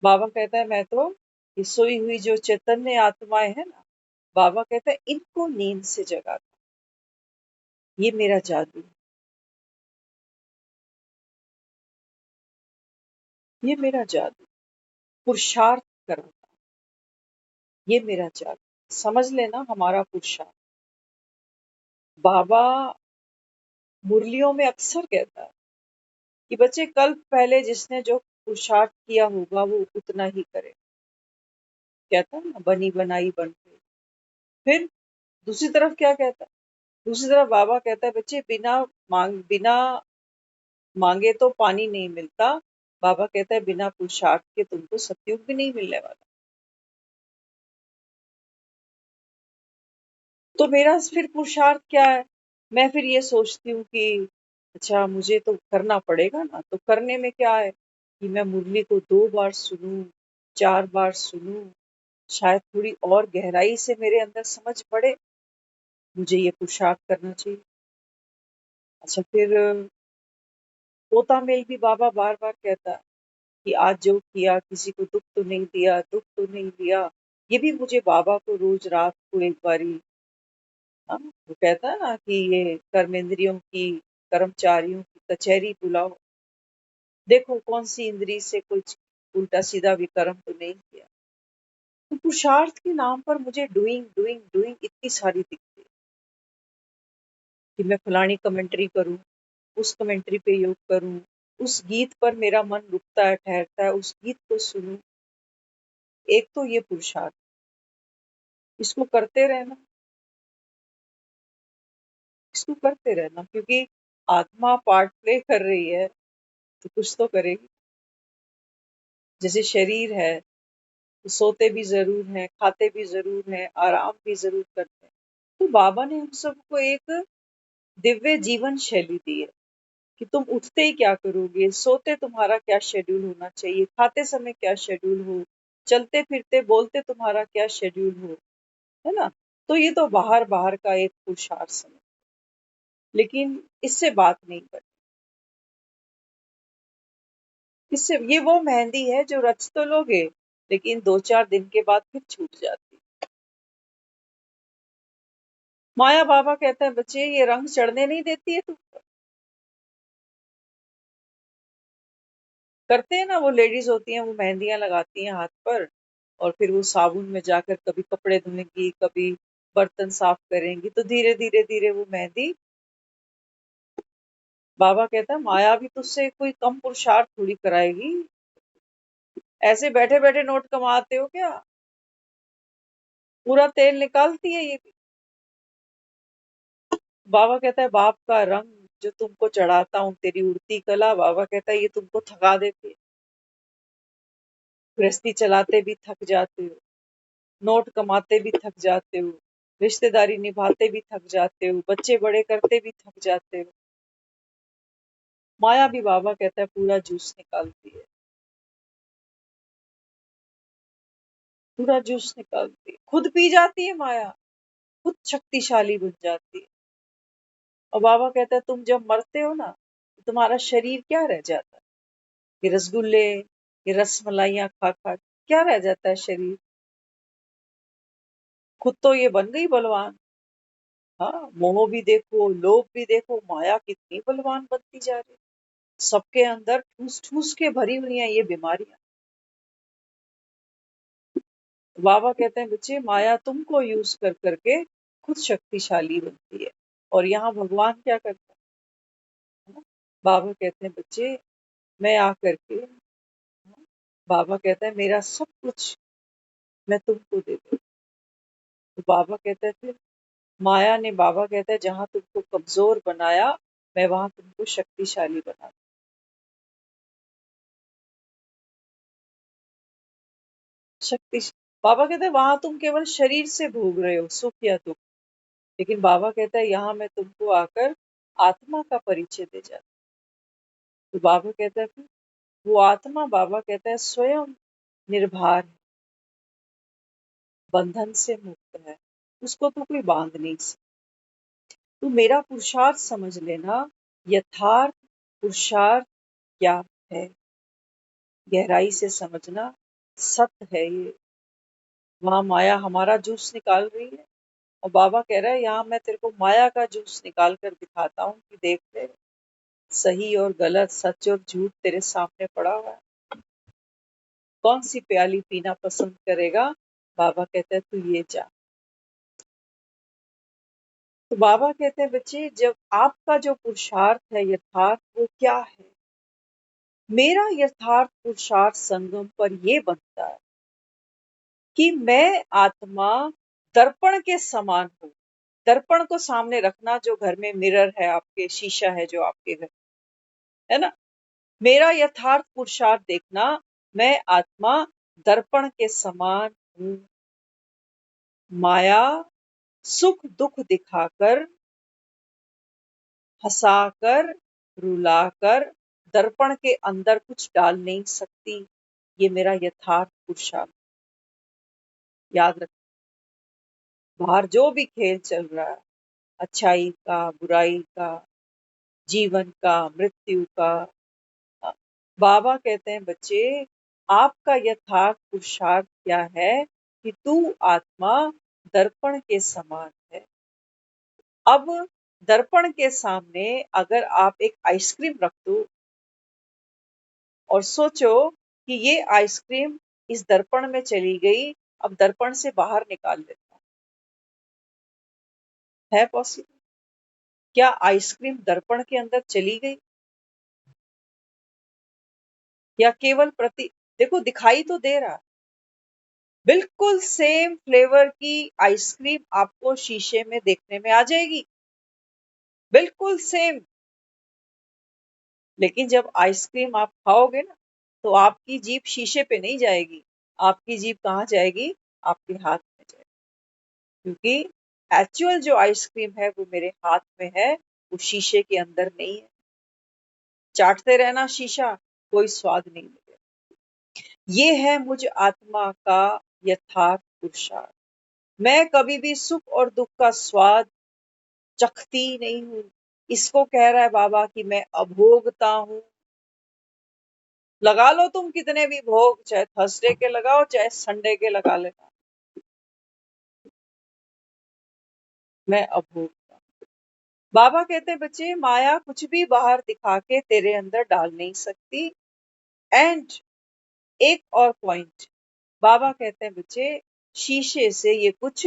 बाबा कहता है मैं तो ये सोई हुई जो चैतन्य आत्माएं है ना, बाबा कहता है इनको नींद से जगाता, ये मेरा जादू, ये मेरा जादू, पुरुषार्थ कराता, ये मेरा जादू, समझ लेना हमारा पुरुषार्थ। बाबा मुरलियों में अक्सर कहता है कि बच्चे कल पहले जिसने जो पुरुषार्थ किया होगा वो उतना ही करे, कहता है ना बनी बनाई बन गई। फिर दूसरी तरफ क्या कहता है, दूसरी तरफ बाबा कहता है बच्चे बिना मांग, बिना मांगे तो पानी नहीं मिलता। बाबा कहता है बिना पुरुषार्थ के तुमको सतयुग भी नहीं मिलने वाला। तो मेरा फिर पुरुषार्थ क्या है? मैं फिर ये सोचती हूँ कि अच्छा मुझे तो करना पड़ेगा ना। तो करने में क्या है कि मैं मुरली को 2 बार सुनूं, 4 बार सुनूं, शायद थोड़ी और गहराई से मेरे अंदर समझ पड़े। मुझे ये पुरुषार्थ करना चाहिए। अच्छा फिर तोता मेल भी बाबा बार बार कहता है कि आज जो किया किसी को दुख तो नहीं दिया, दुख तो नहीं दिया। ये भी मुझे बाबा को रोज रात को एक बारी, हाँ, वो कहता है ना कि ये कर्मेंद्रियों की, कर्मचारियों की कचहरी बुलाओ, देखो कौन सी इंद्री से कुछ उल्टा सीधा विकर्म तो नहीं किया। तो पुरुषार्थ के नाम पर मुझे डूइंग डूइंग डूइंग इतनी सारी दिखती है कि मैं फलानी कमेंट्री करूं, उस कमेंट्री पे योग करूं, उस गीत पर मेरा मन रुकता है, ठहरता है, उस गीत को सुनूं। एक तो ये पुरुषार्थ, इसको करते रहना, इसको करते रहना, क्योंकि आत्मा पार्ट प्ले कर रही है तो कुछ तो करेगी। जैसे शरीर है तो सोते भी जरूर हैं, खाते भी जरूर हैं, आराम भी जरूर करते हैं। तो बाबा ने हम सबको एक दिव्य जीवन शैली दी है कि तुम उठते ही क्या करोगे, सोते तुम्हारा क्या शेड्यूल होना चाहिए, खाते समय क्या शेड्यूल हो, चलते फिरते बोलते तुम्हारा क्या शेड्यूल हो, है ना। तो ये तो बाहर बाहर का एक पुरुषार्थ समय, लेकिन इससे बात नहीं बनती। इससे ये वो मेहंदी है जो रच तो लोगे लेकिन 2-4 दिन के बाद फिर छूट जाती। माया बाबा कहता है बच्चे ये रंग चढ़ने नहीं देती है तुम। करते हैं ना, वो लेडीज होती हैं वो मेहंदियां लगाती हैं हाथ पर, और फिर वो साबुन में जाकर कभी कपड़े धोएंगी, कभी बर्तन साफ करेंगी, तो धीरे धीरे धीरे वो मेहंदी। बाबा कहता है माया भी तुझसे कोई कम पुरुषार्थ थोड़ी कराएगी। ऐसे बैठे बैठे नोट कमाते हो क्या? पूरा तेल निकालती है ये भी। बाबा कहता है बाप का रंग जो तुमको चढ़ाता हूँ, तेरी उड़ती कला, बाबा कहता है ये तुमको थका देती है। गृहस्थी चलाते भी थक जाते हो, नोट कमाते भी थक जाते हो, रिश्तेदारी निभाते भी थक जाते हो, बच्चे बड़े करते भी थक जाते हो। माया भी बाबा कहता है पूरा जूस निकालती है, पूरा जूस निकालती है, खुद पी जाती है माया, खुद शक्तिशाली बन जाती है। और बाबा कहता है तुम जब मरते हो ना तो तुम्हारा शरीर क्या रह जाता है? ये रसगुल्ले, ये रसमलाइयां खा खा क्या रह जाता है शरीर? खुद तो ये बन गई बलवान। हाँ, मोह भी देखो, लोभ भी देखो, माया कितनी बलवान बनती जा रही है। सबके अंदर ठूस ठूस के भरी हुई हैं ये बीमारियां। बाबा कहते हैं बच्चे माया तुमको यूज कर करके खुद शक्तिशाली बनती है। और यहाँ भगवान क्या करता है ना? बाबा कहते हैं बच्चे मैं आकर के, बाबा कहता है मेरा सब कुछ मैं तुमको दे दूं। तो बाबा कहता है फिर माया ने, बाबा कहता है जहां तुमको कमजोर बनाया मैं वहां तुमको शक्तिशाली बना। शक्ति, बाबा कहते हैं वहां तुम केवल शरीर से भोग रहे हो सुख या दुख, लेकिन बाबा कहता है यहाँ मैं तुमको आकर आत्मा का परिचय दे जाता। तो बाबा कहता है फिर वो आत्मा, बाबा कहता है स्वयं निर्भर है, बंधन से मुक्त है, उसको तो कोई बांध नहीं सकता। तो मेरा पुरुषार्थ समझ लेना, यथार्थ पुरुषार्थ क्या है, गहराई से समझना। सत्य है ये, वहां माया हमारा जूस निकाल रही है, और बाबा कह रहा है यहाँ मैं तेरे को माया का जूस निकाल कर दिखाता हूँ कि देख ले, सही और गलत, सच और झूठ तेरे सामने पड़ा हुआ है, कौन सी प्याली पीना पसंद करेगा? बाबा कहते हैं तू ये जा। तो बाबा कहते हैं बच्चे जब आपका जो पुरुषार्थ है यथार्थ वो क्या है? मेरा यथार्थ पुरुषार्थ संगम पर ये बनता है कि मैं आत्मा दर्पण के समान हूँ। दर्पण को सामने रखना, जो घर में मिरर है, आपके शीशा है जो आपके घर, है ना। मेरा यथार्थ पुरुषार्थ देखना, मैं आत्मा दर्पण के समान हूं। माया सुख दुख दिखाकर, हंसाकर, रुलाकर दर्पण के अंदर कुछ डाल नहीं सकती। ये मेरा यथार्थ पुरुषार्थ। याद रख, बाहर जो भी खेल चल रहा है, अच्छाई का, बुराई का, जीवन का, मृत्यु का, बाबा कहते हैं बच्चे, आपका यथार्थ पुरुषार्थ क्या है कि तू आत्मा दर्पण के समान है। अब दर्पण के सामने अगर आप एक आइसक्रीम रख दो और सोचो कि ये आइसक्रीम इस दर्पण में चली गई, अब दर्पण से बाहर निकाल लेता हूं, है पॉसिबल? क्या आइसक्रीम दर्पण के अंदर चली गई? या केवल देखो दिखाई तो दे रहा, बिल्कुल सेम फ्लेवर की आइसक्रीम आपको शीशे में देखने में आ जाएगी, बिल्कुल सेम। लेकिन जब आइसक्रीम आप खाओगे ना, तो आपकी जीभ शीशे पे नहीं जाएगी, आपकी जीभ कहाँ जाएगी? आपके हाथ में जाएगी, क्योंकि एक्चुअल जो आइसक्रीम है वो मेरे हाथ में है, वो शीशे के अंदर नहीं है। चाटते रहना शीशा, कोई स्वाद नहीं मिलेगा। ये है मुझ आत्मा का यथार्थ पुरुषार्थ। मैं कभी भी सुख और दुख का स्वाद चखती नहीं हूं। इसको कह रहा है बाबा कि मैं अभोगता हूं। लगा लो तुम कितने भी भोग, चाहे थर्सडे के लगाओ चाहे संडे के लगा लेना, मैं अभोगता हूं। बाबा कहते हैं बच्चे, माया कुछ भी बाहर दिखा के तेरे अंदर डाल नहीं सकती। एंड एक और पॉइंट, बाबा कहते हैं बच्चे, शीशे से ये कुछ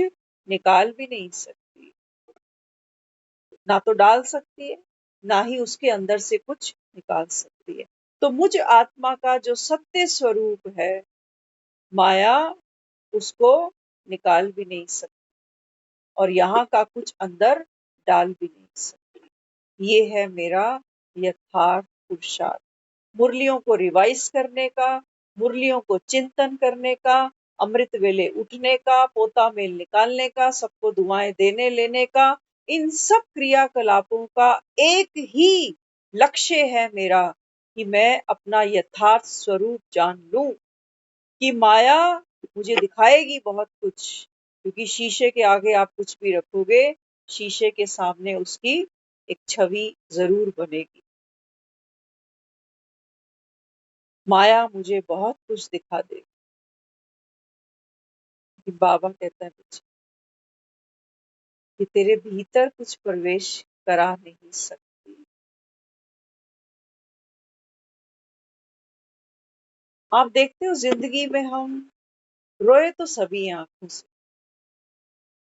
निकाल भी नहीं सकती, ना तो डाल सकती है, ना ही उसके अंदर से कुछ निकाल सकती है। तो मुझ आत्मा का जो सत्य स्वरूप है, माया उसको निकाल भी नहीं सकती और यहाँ का कुछ अंदर डाल भी नहीं सकती। ये है मेरा यथार्थ पुरुषार्थ। मुरलियों को रिवाइज करने का, मुरलियों को चिंतन करने का, अमृत वेले उठने का, पोता मेल निकालने का, सबको दुआएं देने लेने का, इन सब क्रियाकलापों का एक ही लक्ष्य है मेरा कि मैं अपना यथार्थ स्वरूप जान लूं। कि माया मुझे दिखाएगी बहुत कुछ, क्योंकि शीशे के आगे आप कुछ भी रखोगे, शीशे के सामने उसकी एक छवि जरूर बनेगी। माया मुझे बहुत कुछ दिखा देगी। कि बाबा कहता है बच्चे कि तेरे भीतर कुछ प्रवेश करा नहीं सकती। आप देखते हो जिंदगी में हम रोए तो सभी आंखों से,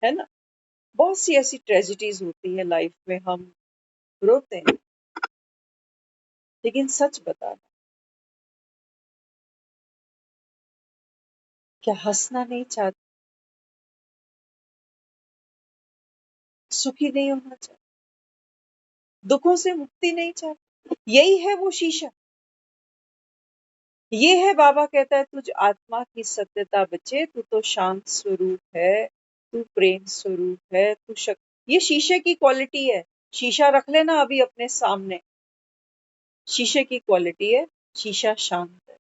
है ना। बहुत सी ऐसी ट्रेजिडीज होती है लाइफ में, हम रोते हैं। लेकिन सच बताना, क्या हंसना नहीं चाहते? सुखी नहीं होना चाहते? दुखों से मुक्ति नहीं चाहते? यही है वो शीशा। ये है बाबा कहता है, तुझ आत्मा की सत्यता बच्चे, तू तो शांत स्वरूप है, तू प्रेम स्वरूप है, तू ये शीशे की क्वालिटी है। शीशा रख लेना अभी अपने सामने, शीशे की क्वालिटी है, शीशा शांत है।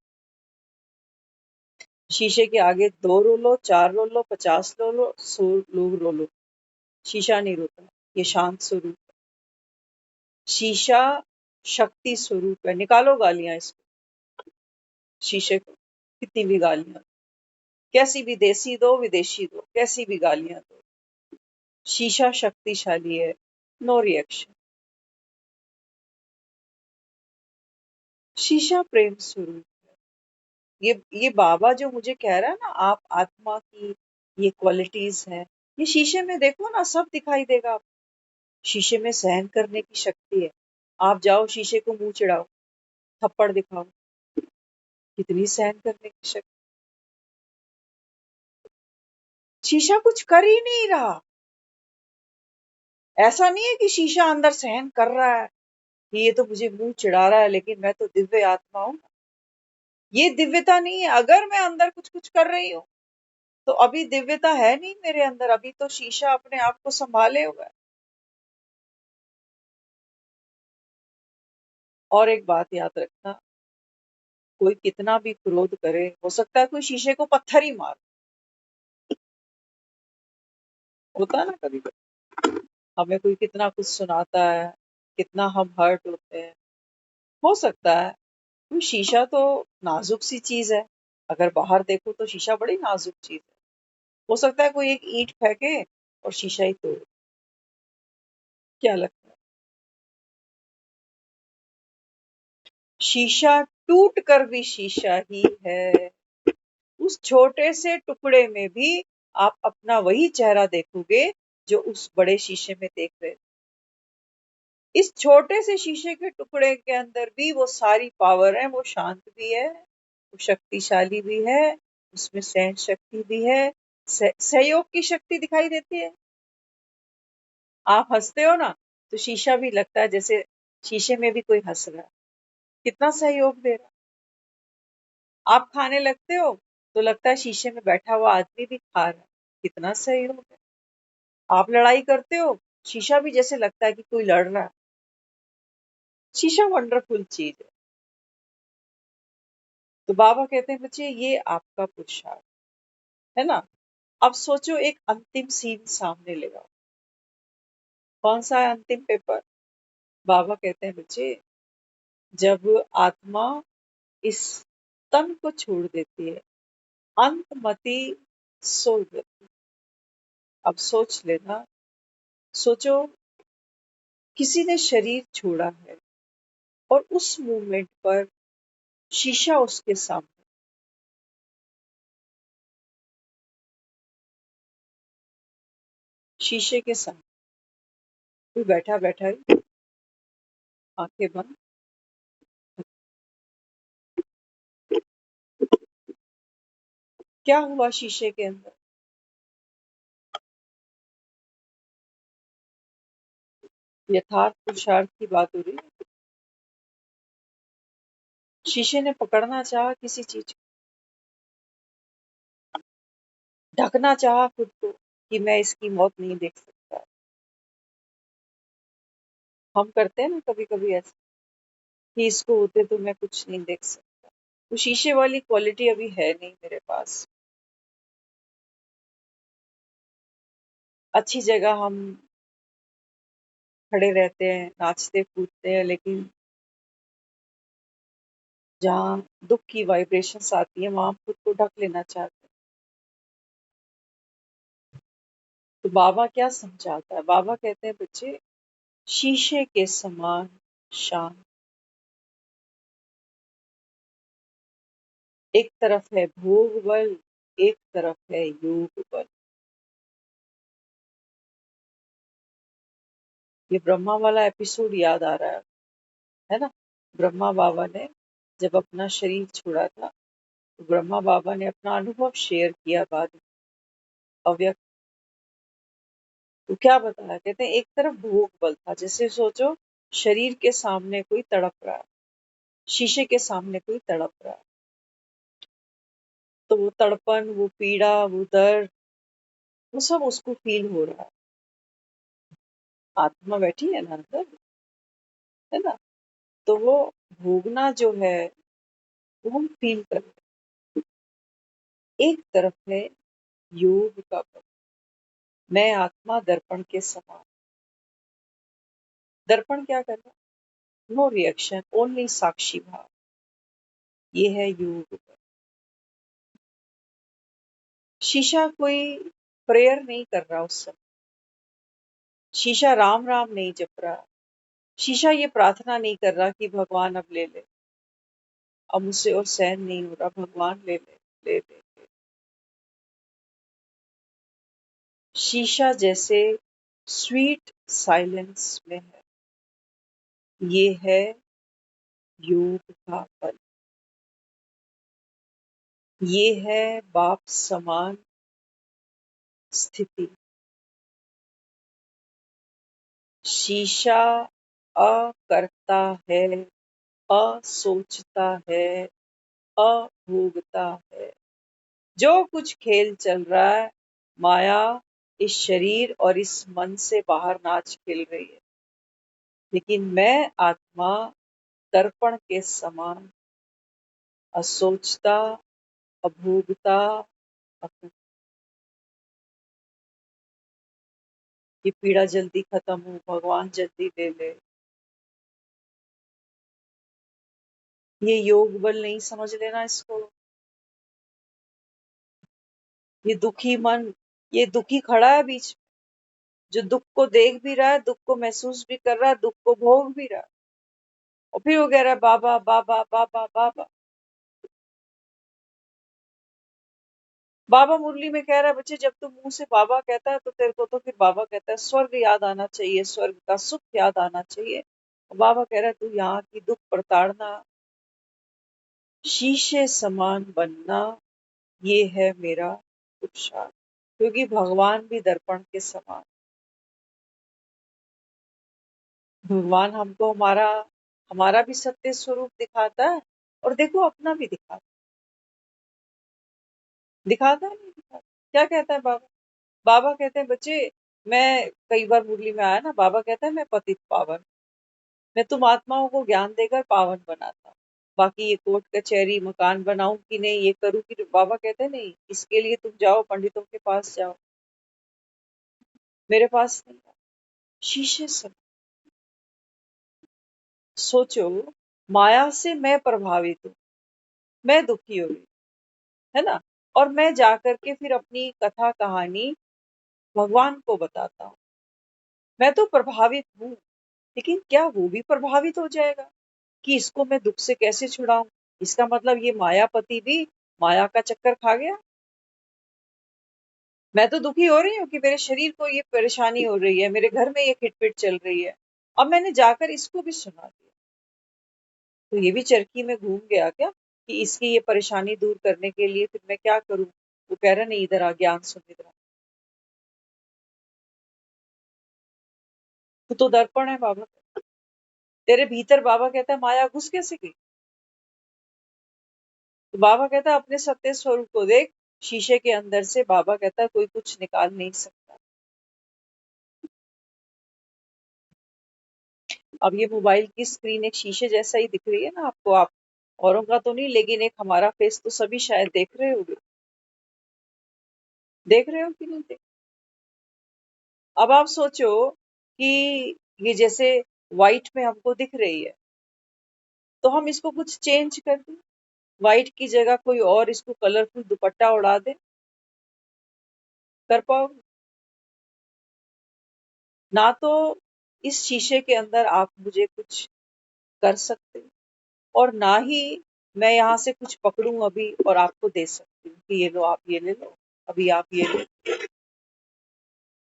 शीशे के आगे 2 रो लो, 4 रो लो, 50 रो लो, 100 लोग रो लो, शीशा नहीं रोता। ये शांत स्वरूप है। शीशा शक्ति स्वरूप है। निकालो गालियां इसको, शीशे को, कितनी भी गालियां, कैसी भी देसी दो विदेशी दो, कैसी भी गालियां दो, शीशा शक्तिशाली है। No reaction. शीशा प्रेम स्वरूप। ये बाबा जो मुझे कह रहा है ना, आप आत्मा की ये क्वालिटीज हैं, ये शीशे में देखो ना, सब दिखाई देगा आपको। शीशे में सहन करने की शक्ति है। आप जाओ शीशे को मुंह चिढ़ाओ, थप्पड़ दिखाओ, कितनी सहन करने की शक्ति। शीशा कुछ कर ही नहीं रहा। ऐसा नहीं है कि शीशा अंदर सहन कर रहा है, कि ये तो मुझे मुंह चिढ़ा रहा है, लेकिन मैं तो दिव्य आत्मा हूँ। ये दिव्यता नहीं है। अगर मैं अंदर कुछ कुछ कर रही हूँ तो अभी दिव्यता है नहीं मेरे अंदर, अभी तो शीशा अपने आप को संभाले हुआ है। और एक बात याद रखना, कोई कितना भी क्रोध करे, हो सकता है कोई शीशे को पत्थर ही मार, होता है ना कभी कभी। हमें कोई कितना कुछ सुनाता है, कितना हम हर्ट होते हैं, हो सकता है कोई शीशा तो नाजुक सी चीज है, अगर बाहर देखो तो शीशा बड़ी नाजुक चीज है। हो सकता है कोई एक ईंट फेंके और शीशा ही तोड़। क्या लगता है? शीशा टूट कर भी शीशा ही है। उस छोटे से टुकड़े में भी आप अपना वही चेहरा देखोगे जो उस बड़े शीशे में देख रहे थे। इस छोटे से शीशे के टुकड़े के अंदर भी वो सारी पावर है, वो शांत भी है, वो शक्तिशाली भी है, उसमें सहन शक्ति भी है, सहयोग की शक्ति दिखाई देती है। आप हंसते हो ना, तो शीशा भी लगता है जैसे शीशे में भी कोई हंस रहा है, कितना सहयोग दे रहा है। आप खाने लगते हो तो लगता है शीशे में बैठा हुआ आदमी भी खा रहा है, कितना सहयोग है। आप लड़ाई करते हो, शीशा भी जैसे लगता है कि कोई लड़ रहा है। शीशा वंडरफुल चीज है। तो बाबा कहते हैं बच्चे ये आपका पुरुषार्थ है ना। अब सोचो एक अंतिम सीन सामने ले आओ। कौन सा है अंतिम पेपर? बाबा कहते हैं बच्चे, जब आत्मा इस तन को छोड़ देती है, अंतमति सोगति। अब सोच लेना, सोचो किसी ने शरीर छोड़ा है और उस मूवमेंट पर शीशा उसके सामने, शीशे के सामने कोई बैठा बैठा ही, आंखें बंद। क्या हुआ शीशे के अंदर? यथार्थ पुरुषार्थ की बात हो रही है। शीशे ने पकड़ना चाहा किसी चीज को, ढकना चाहा खुद को कि मैं इसकी मौत नहीं देख सकता। हम करते हैं ना कभी कभी ऐसा कि इसको होते तो मैं कुछ नहीं देख सकता। वो शीशे वाली क्वालिटी अभी है नहीं मेरे पास। अच्छी जगह हम खड़े रहते हैं, नाचते कूदते हैं, लेकिन जहाँ दुख की वाइब्रेशंस आती है वहां खुद को ढक लेना चाहते हैं। तो बाबा क्या समझाता है? बाबा कहते हैं बच्चे, शीशे के समान शांत। एक तरफ है भोग बल, एक तरफ है योग बल। ये ब्रह्मा वाला एपिसोड याद आ रहा है ना। ब्रह्मा बाबा ने जब अपना शरीर छोड़ा था, तो ब्रह्मा बाबा ने अपना अनुभव शेयर किया बाद में, अव्यक्त। तो क्या बताया? कहते हैं एक तरफ भोग बल था, जैसे सोचो शरीर के सामने कोई तड़प रहा है, शीशे के सामने कोई तड़प रहा है, तो वो तड़पन, वो पीड़ा, वो दर्द, वो सब उसको फील हो रहा है। आत्मा बैठी है ना अंदर, है ना। तो वो भोगना जो है वो हम फील कर रहे हैं। एक तरफ है योग का बल, मैं आत्मा दर्पण के समान। दर्पण क्या कर रहा है? नो रिएक्शन, ओनली साक्षी भाव। ये है योग बल। शीशा कोई प्रेयर नहीं कर रहा उस समय, शीशा राम राम नहीं जप रहा, शीशा ये प्रार्थना नहीं कर रहा कि भगवान अब ले ले, अब मुझसे और सहन नहीं हो रहा, भगवान ले ले, ले ले, ले। शीशा जैसे स्वीट साइलेंस में है। ये है योग का बल। ये है बाप समान स्थिति। शीशा अकर्ता है, असोचता है, अभोगता है। जो कुछ खेल चल रहा है, माया इस शरीर और इस मन से बाहर नाच खेल रही है। लेकिन मैं आत्मा दर्पण के समान असोचता, अभोगता, ये पीड़ा जल्दी खत्म हो, भगवान जल्दी ले ले। ये योग बल नहीं समझ लेना इसको। ये दुखी मन, ये दुखी खड़ा है बीच में, जो दुख को देख भी रहा है, दुख को महसूस भी कर रहा है, दुख को भोग भी रहा है, और फिर वो कह रहा है बाबा बाबा बाबा बाबा। बाबा मुरली में कह रहा है, बच्चे जब तू मुंह से बाबा कहता है तो तेरे को तो फिर बाबा कहता है स्वर्ग याद आना चाहिए, स्वर्ग का सुख याद आना चाहिए। और बाबा कह रहा है तू यहाँ की दुख प्रताड़ना, शीशे समान बनना, ये है मेरा पुरुषार्थ। क्योंकि भगवान भी दर्पण के समान, भगवान हमको हमारा हमारा भी सत्य स्वरूप दिखाता है, और देखो अपना भी दिखाता है, नहीं दिखाता। क्या कहता है बाबा? बाबा कहते हैं बच्चे, मैं कई बार मुरली में आया ना, बाबा कहता है मैं पतित पावन, मैं तुम आत्माओं को ज्ञान देकर पावन बनाता हूँ। बाकी ये कोर्ट कचहरी मकान बनाऊं कि नहीं, ये करूं कि, बाबा कहते हैं नहीं, इसके लिए तुम जाओ पंडितों के पास जाओ, मेरे पास नहीं आओ। शीशे से सोचो, माया से मैं प्रभावित हूँ, मैं दुखी हो रही, है ना, और मैं जाकर के फिर अपनी कथा कहानी भगवान को बताता हूँ। मैं तो प्रभावित हूँ, लेकिन क्या वो भी प्रभावित हो जाएगा कि इसको मैं दुख से कैसे छुड़ाऊं? इसका मतलब ये मायापति भी माया का चक्कर खा गया। मैं तो दुखी हो रही हूँ कि मेरे शरीर को ये परेशानी हो रही है, मेरे घर में ये खिटपिट चल रही है, अब मैंने जाकर इसको भी सुना दिया, तो ये भी चरखी में घूम गया क्या कि इसकी ये परेशानी दूर करने के लिए फिर मैं क्या करूं? वो कह रहा नहीं, इधर आ, ज्ञान सुन, इधर आ। तू तो दर्पण है बाबा, तेरे भीतर बाबा कहता है माया घुस कैसे गई? तो बाबा कहता है अपने सत्य स्वरूप को देख, शीशे के अंदर से बाबा कहता है कोई कुछ निकाल नहीं सकता। अब ये मोबाइल की स्क्रीन एक शीशे जैसा ही दिख रही है ना आपको, आप औरों का तो नहीं, लेकिन एक हमारा फेस तो सभी शायद देख रहे होंगे, देख रहे हो कि नहीं देख? अब आप सोचो कि ये जैसे व्हाइट में हमको दिख रही है, तो हम इसको कुछ चेंज कर दें, व्हाइट की जगह कोई और इसको कलरफुल दुपट्टा उड़ा दे, कर पाओगे? ना तो इस शीशे के अंदर आप मुझे कुछ कर सकते, और ना ही मैं यहाँ से कुछ पकड़ूं अभी और आपको दे सकती हूँ कि ये लो, आप ये ले लो, अभी आप ये लो।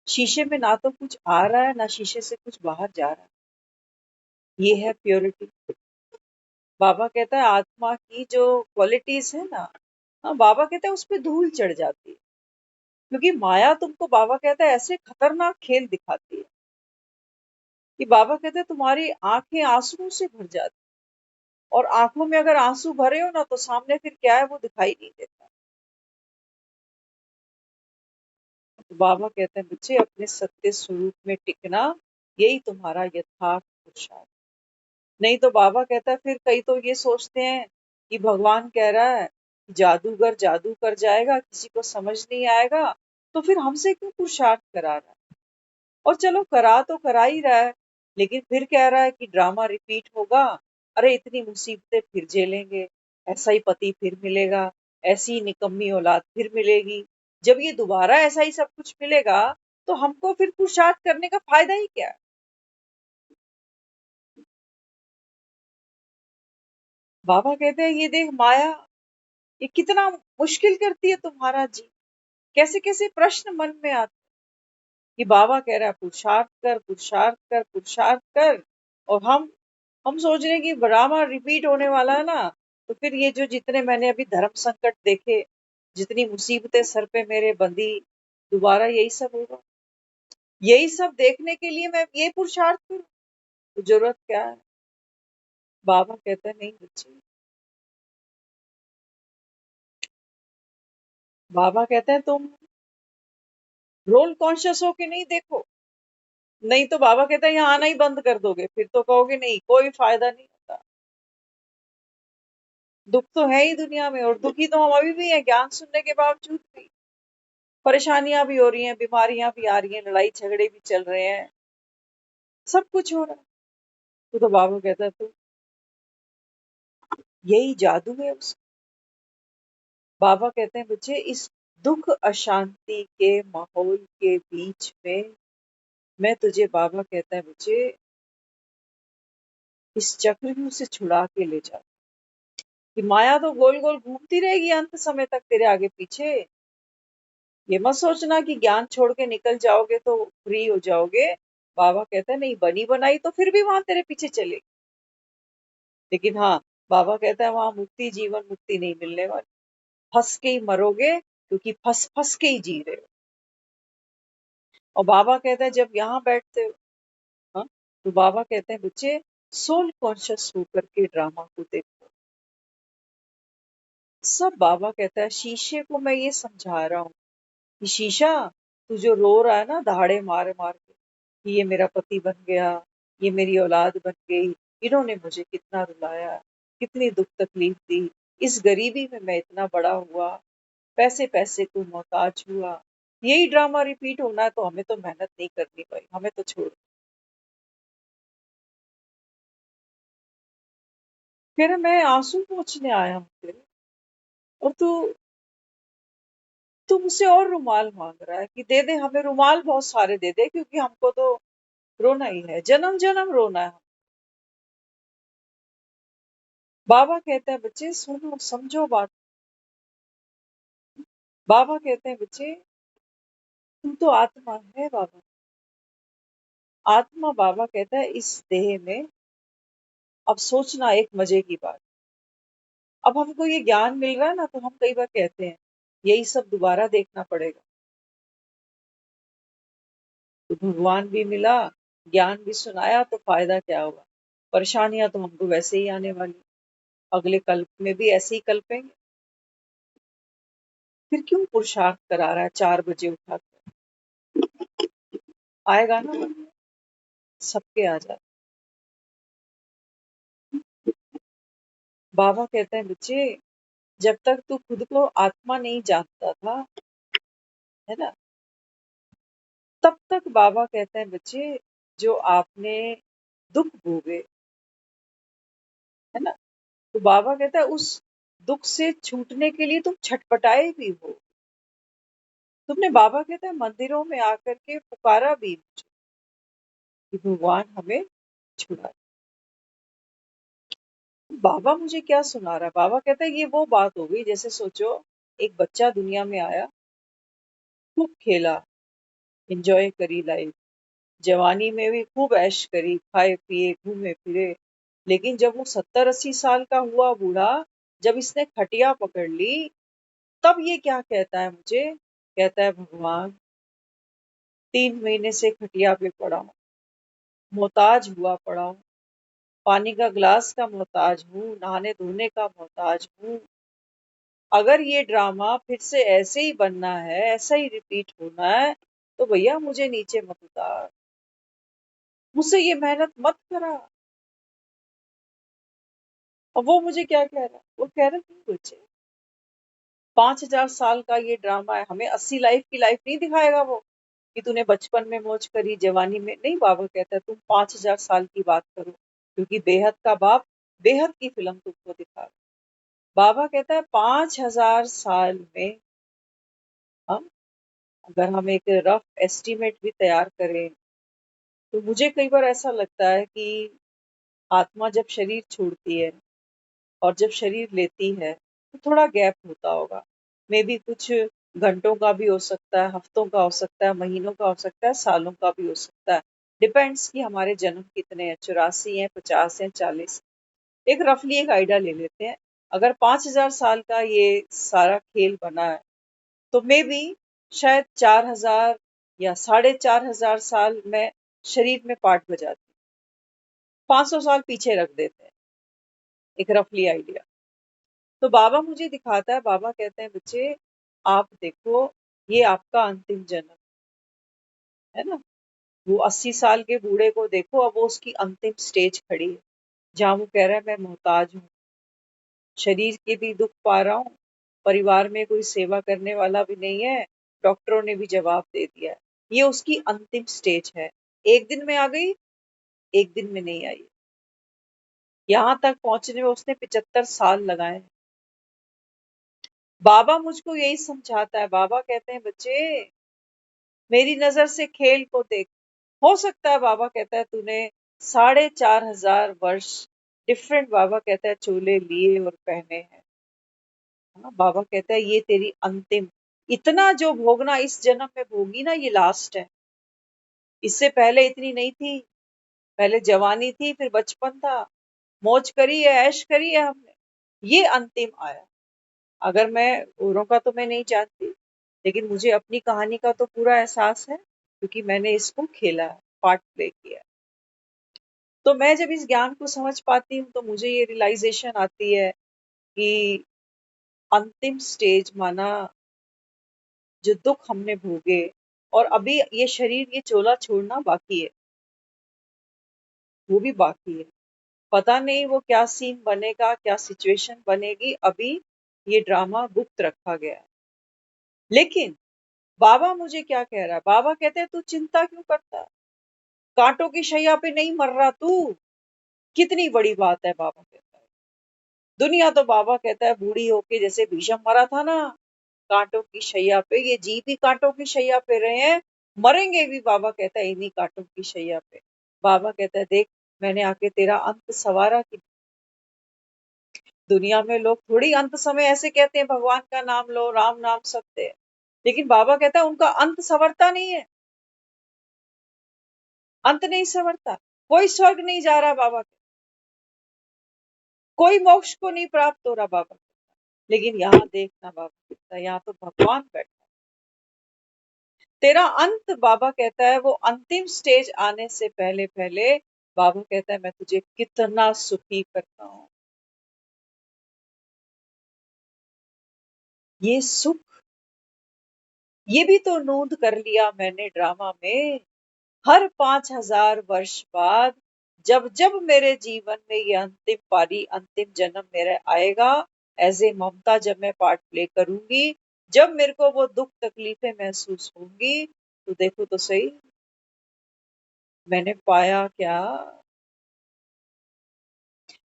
शीशे में ना तो कुछ आ रहा है, ना शीशे से कुछ बाहर जा रहा है। ये है प्योरिटी। बाबा कहता है आत्मा की जो क्वालिटीज है ना, हाँ, बाबा कहता है उस पे धूल चढ़ जाती है, क्योंकि माया तुमको बाबा कहता है ऐसे खतरनाक खेल दिखाती है कि बाबा कहते हैं तुम्हारी आंखें आंसुओं से भर जाती, और आंखों में अगर आंसू भरे हो ना तो सामने फिर क्या है वो दिखाई नहीं देता। तो बाबा कहते हैं बच्चे अपने सत्य स्वरूप में टिकना, यही तुम्हारा यथार्थ पुरुषार्थ। नहीं तो बाबा कहता है फिर कई तो ये सोचते हैं कि भगवान कह रहा है जादूगर जादू कर जाएगा, किसी को समझ नहीं आएगा, तो फिर हमसे क्यों पुरुषार्थ करा रहा है? और चलो करा तो करा ही रहा है, लेकिन फिर कह रहा है कि ड्रामा रिपीट होगा, अरे इतनी मुसीबतें फिर झेलेंगे, ऐसा ही पति फिर मिलेगा, ऐसी ही निकम्मी औलाद फिर मिलेगी। जब ये दोबारा ऐसा ही सब कुछ मिलेगा, तो हमको फिर पुरुषार्थ करने का फायदा ही क्या है? बाबा कहते हैं ये देख माया, ये कितना मुश्किल करती है तुम्हारा जी। कैसे कैसे प्रश्न मन में आते कि बाबा कह रहा है पुरुषार्थ कर, पुरुषार्थ कर, पुरुषार्थ कर, और हम सोच रहे हैं कि ड्रामा रिपीट होने वाला है ना, तो फिर ये जो जितने मैंने अभी धर्म संकट देखे, जितनी मुसीबतें सर पे मेरे बंधी, दोबारा यही सब होगा। यही सब देखने के लिए मैं ये पुरुषार्थ करूं? तो जरूरत क्या है? बाबा कहते हैं नहीं बच्चे, बाबा कहते हैं तुम रोल कॉन्शियस हो कि नहीं देखो, नहीं तो बाबा कहते हैं यहाँ आना ही बंद कर दोगे, फिर तो कहोगे नहीं कोई फायदा नहीं होता। दुख तो है ही दुनिया में, और दुखी तो हम अभी भी हैं ज्ञान सुनने के बावजूद भी। परेशानियां भी हो रही हैं, बीमारियां भी आ रही हैं, लड़ाई झगड़े भी चल रहे हैं, सब कुछ हो रहा है। तो बाबा कहता है तो यही जादू है उसका। बाबा कहते हैं बच्चे इस दुख अशांति के माहौल के बीच में मैं तुझे, बाबा कहता है बच्चे, इस चक्रव्यूह से छुड़ा के ले जा, कि माया तो गोल गोल घूमती रहेगी अंत समय तक तेरे आगे पीछे। ये मत सोचना कि ज्ञान छोड़ के निकल जाओगे तो फ्री हो जाओगे। बाबा कहता है नहीं, बनी बनाई तो फिर भी वहां तेरे पीछे चलेगी, लेकिन हाँ, बाबा कहता है वहां मुक्ति, जीवन मुक्ति नहीं मिलने वाली, फंस के ही मरोगे, क्योंकि फंस फंस के ही जी रहे हो। और बाबा कहता है जब यहाँ बैठते हो, हाँ, तो बाबा कहते हैं बच्चे सोल कॉन्शियस होकर के ड्रामा को देखो। सब बाबा कहता है शीशे को मैं ये समझा रहा हूँ कि शीशा, तू जो रो रहा है ना दहाड़े मार मार के कि ये मेरा पति बन गया, ये मेरी औलाद बन गई, इन्होंने मुझे कितना रुलाया, कितनी दुख तकलीफ दी, इस गरीबी में मैं इतना बड़ा हुआ, पैसे पैसे को मोहताज हुआ, यही ड्रामा रिपीट होना है तो हमें तो मेहनत नहीं करनी भाई, हमें तो छोड़। फिर मैं आंसू पोंछने आया हूँ तेरे, और तू मुझसे और रुमाल मांग रहा है कि दे दे हमें रुमाल, बहुत सारे दे दे, क्योंकि हमको तो रोना ही है, जन्म जन्म रोना है। बाबा कहते हैं बच्चे सुनो समझो बात। बाबा कहते हैं बच्चे तुम तो आत्मा है बाबा, आत्मा। बाबा कहता है इस देह में, अब सोचना एक मजे की बात, अब हमको ये ज्ञान मिल रहा है ना, तो हम कई बार कहते हैं यही सब दोबारा देखना पड़ेगा। तो भगवान भी मिला, ज्ञान भी सुनाया, तो फायदा क्या हुआ? परेशानियां तो हमको वैसे ही आने वाली, अगले कल्प में भी ऐसे ही कल्पेंगे। फिर क्यों पुरुषार्थ करा रहा है 4 बजे उठा कर? आएगा ना, सबके आ जाए। बाबा कहते हैं बच्चे जब तक तू खुद को आत्मा नहीं जानता था, है ना, तब तक बाबा कहते हैं बच्चे जो आपने दुख भोगे, है ना, तो बाबा कहता है उस दुख से छूटने के लिए तुम छटपटाए भी हो, तुमने, बाबा कहता है, मंदिरों में आकर के पुकारा भी मुझे कि भगवान हमें छुड़ाए। बाबा मुझे क्या सुना रहा है? बाबा कहता है ये वो बात हो गई जैसे सोचो एक बच्चा दुनिया में आया, खूब खेला, एंजॉय करी लाइफ, जवानी में भी खूब ऐश करी, खाए पिए घूमे फिरे, लेकिन जब वो 70-80 साल का हुआ बूढ़ा, जब इसने खटिया पकड़ ली, तब ये क्या कहता है मुझे? कहता है भगवान 3 महीने से खटिया पे पड़ा हूँ, मोहताज हुआ पड़ा हूँ, पानी का गिलास का मोहताज हूँ, नहाने धोने का मोहताज हूँ। अगर ये ड्रामा फिर से ऐसे ही बनना है, ऐसा ही रिपीट होना है, तो भैया मुझे नीचे मत उतार, मुझसे ये मेहनत मत करा। और वो मुझे क्या कह रहा है? वो कह रहा है तुम बच्चे 5,000 साल का ये ड्रामा है, हमें 80 लाइफ की लाइफ नहीं दिखाएगा वो, कि तूने बचपन में मौज करी, जवानी में नहीं। बाबा कहता है तुम 5,000 साल की बात करो, क्योंकि बेहद का बाप बेहद की फिल्म तुमको दिखा। बाबा कहता है 5,000 साल में हम, अगर हम एक रफ एस्टिमेट भी तैयार करें, तो मुझे कई बार ऐसा लगता है कि आत्मा जब शरीर छोड़ती है और जब शरीर लेती है, तो थोड़ा गैप होता होगा, मे बी कुछ घंटों का भी हो सकता है, हफ्तों का हो सकता है, महीनों का हो सकता है, सालों का भी हो सकता है। डिपेंड्स कि हमारे जन्म कितने हैं, 84 हैं, 50 हैं, 40। एक रफली एक आइडिया ले लेते हैं। अगर 5,000 साल का ये सारा खेल बना है, तो मे बी शायद 4,000 या 4,500 साल में शरीर में पार्ट बजाती, 500 साल पीछे रख देते हैं, एक रफली आइडिया। तो बाबा मुझे दिखाता है, बाबा कहते हैं बच्चे आप देखो ये आपका अंतिम जन्म है ना। वो 80 साल के बूढ़े को देखो, अब वो उसकी अंतिम स्टेज खड़ी है जहां वो कह रहा है मैं मोहताज हूँ, शरीर के भी दुख पा रहा हूँ, परिवार में कोई सेवा करने वाला भी नहीं है, डॉक्टरों ने भी जवाब दे दिया है। ये उसकी अंतिम स्टेज है। एक दिन में आ गई, एक दिन में नहीं आई। यहाँ तक पहुंचने में उसने 75 साल लगाए। बाबा मुझको यही समझाता है, बाबा कहते हैं बच्चे मेरी नजर से खेल को देख। हो सकता है बाबा कहता है तूने 4,500 वर्ष डिफरेंट, बाबा कहता है चोले लिए और पहने हैं। हाँ, बाबा कहता है ये तेरी अंतिम, इतना जो भोगना इस जन्म में भोगी ना ये लास्ट है। इससे पहले इतनी नहीं थी, पहले जवानी थी, फिर बचपन था, मौज करी है, ऐश करी है हमने, ये अंतिम आया। अगर मैं औरों का तो मैं नहीं जानती, लेकिन मुझे अपनी कहानी का तो पूरा एहसास है क्योंकि मैंने इसको खेला है, पार्ट प्ले किया है। तो मैं जब इस ज्ञान को समझ पाती हूँ तो मुझे ये रियलाइजेशन आती है कि अंतिम स्टेज माना जो दुख हमने भोगे, और अभी ये शरीर ये चोला छोड़ना बाकी है, वो भी बाकी है। पता नहीं वो क्या सीन बनेगा, क्या सिचुएशन बनेगी, अभी ये ड्रामा गुप्त रखा गया है। लेकिन बाबा मुझे क्या कह रहा है, बाबा कहते हैं तू चिंता क्यों करता है, कांटों की शैया पे नहीं मर रहा तू। कितनी बड़ी बात है, बाबा कहता है। दुनिया तो बाबा कहता है बूढ़ी होके जैसे भीषम मरा था ना, कांटों की शैया पे, ये जी भी कांटों की शैया पे रहे हैं, मरेंगे भी बाबा कहता है इन्हीं कांटों की शैया पे। बाबा कहता है देख मैंने आके तेरा अंत सवारा कि दुनिया में लोग थोड़ी अंत समय ऐसे कहते हैं भगवान का नाम लो, राम नाम सत्य है, लेकिन बाबा कहता है उनका अंत संवरता नहीं है, अंत नहीं संवरता। कोई स्वर्ग नहीं जा रहा बाबा, कोई मोक्ष को नहीं प्राप्त हो रहा बाबा। लेकिन यहाँ देखना बाबा कहता है यहाँ तो भगवान बैठा है। तेरा अंत बाबा कहता है वो अंतिम स्टेज आने से पहले पहले बाबा कहता है मैं तुझे कितना सुखी करता हूँ। ये सुख, ये भी तो नोंद कर लिया मैंने ड्रामा में। हर 5,000 वर्ष बाद जब जब मेरे जीवन में ये अंतिम पारी, अंतिम जन्म मेरा आएगा, एज ए ममता जब मैं पार्ट प्ले करूंगी, जब मेरे को वो दुख तकलीफें महसूस होंगी, तो देखो तो सही मैंने पाया क्या।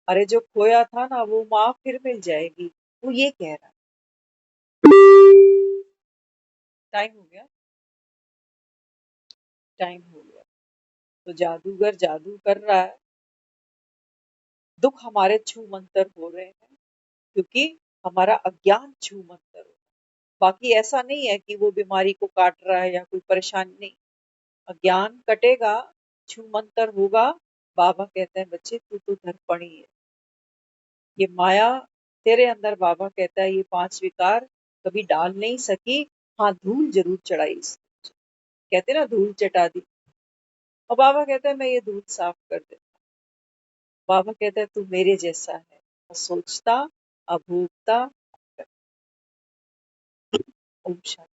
अरे जो खोया था ना वो माँ फिर मिल जाएगी, वो ये कह रहा है। टाइम हो गया, टाइम हो गया। तो जादूगर जादू कर रहा है, दुख हमारे छू मंतर हो रहे हैं क्योंकि हमारा अज्ञान छू मंतर हो रहा है। बाकी ऐसा नहीं है कि वो बीमारी को काट रहा है या कोई परेशानी, नहीं। अज्ञान कटेगा, छू मंतर होगा। बाबा कहते हैं बच्चे तू तो दर्पणी है, ये माया तेरे अंदर, बाबा कहता है ये 5 विकार कभी डाल नहीं सकी, हाँ धूल जरूर चढ़ाई कहते ना धूल चटा दी। और बाबा कहता है मैं ये धूल साफ कर देता। बाबा कहता है तू मेरे जैसा है, सोचता, अभूखता। ओम शांति।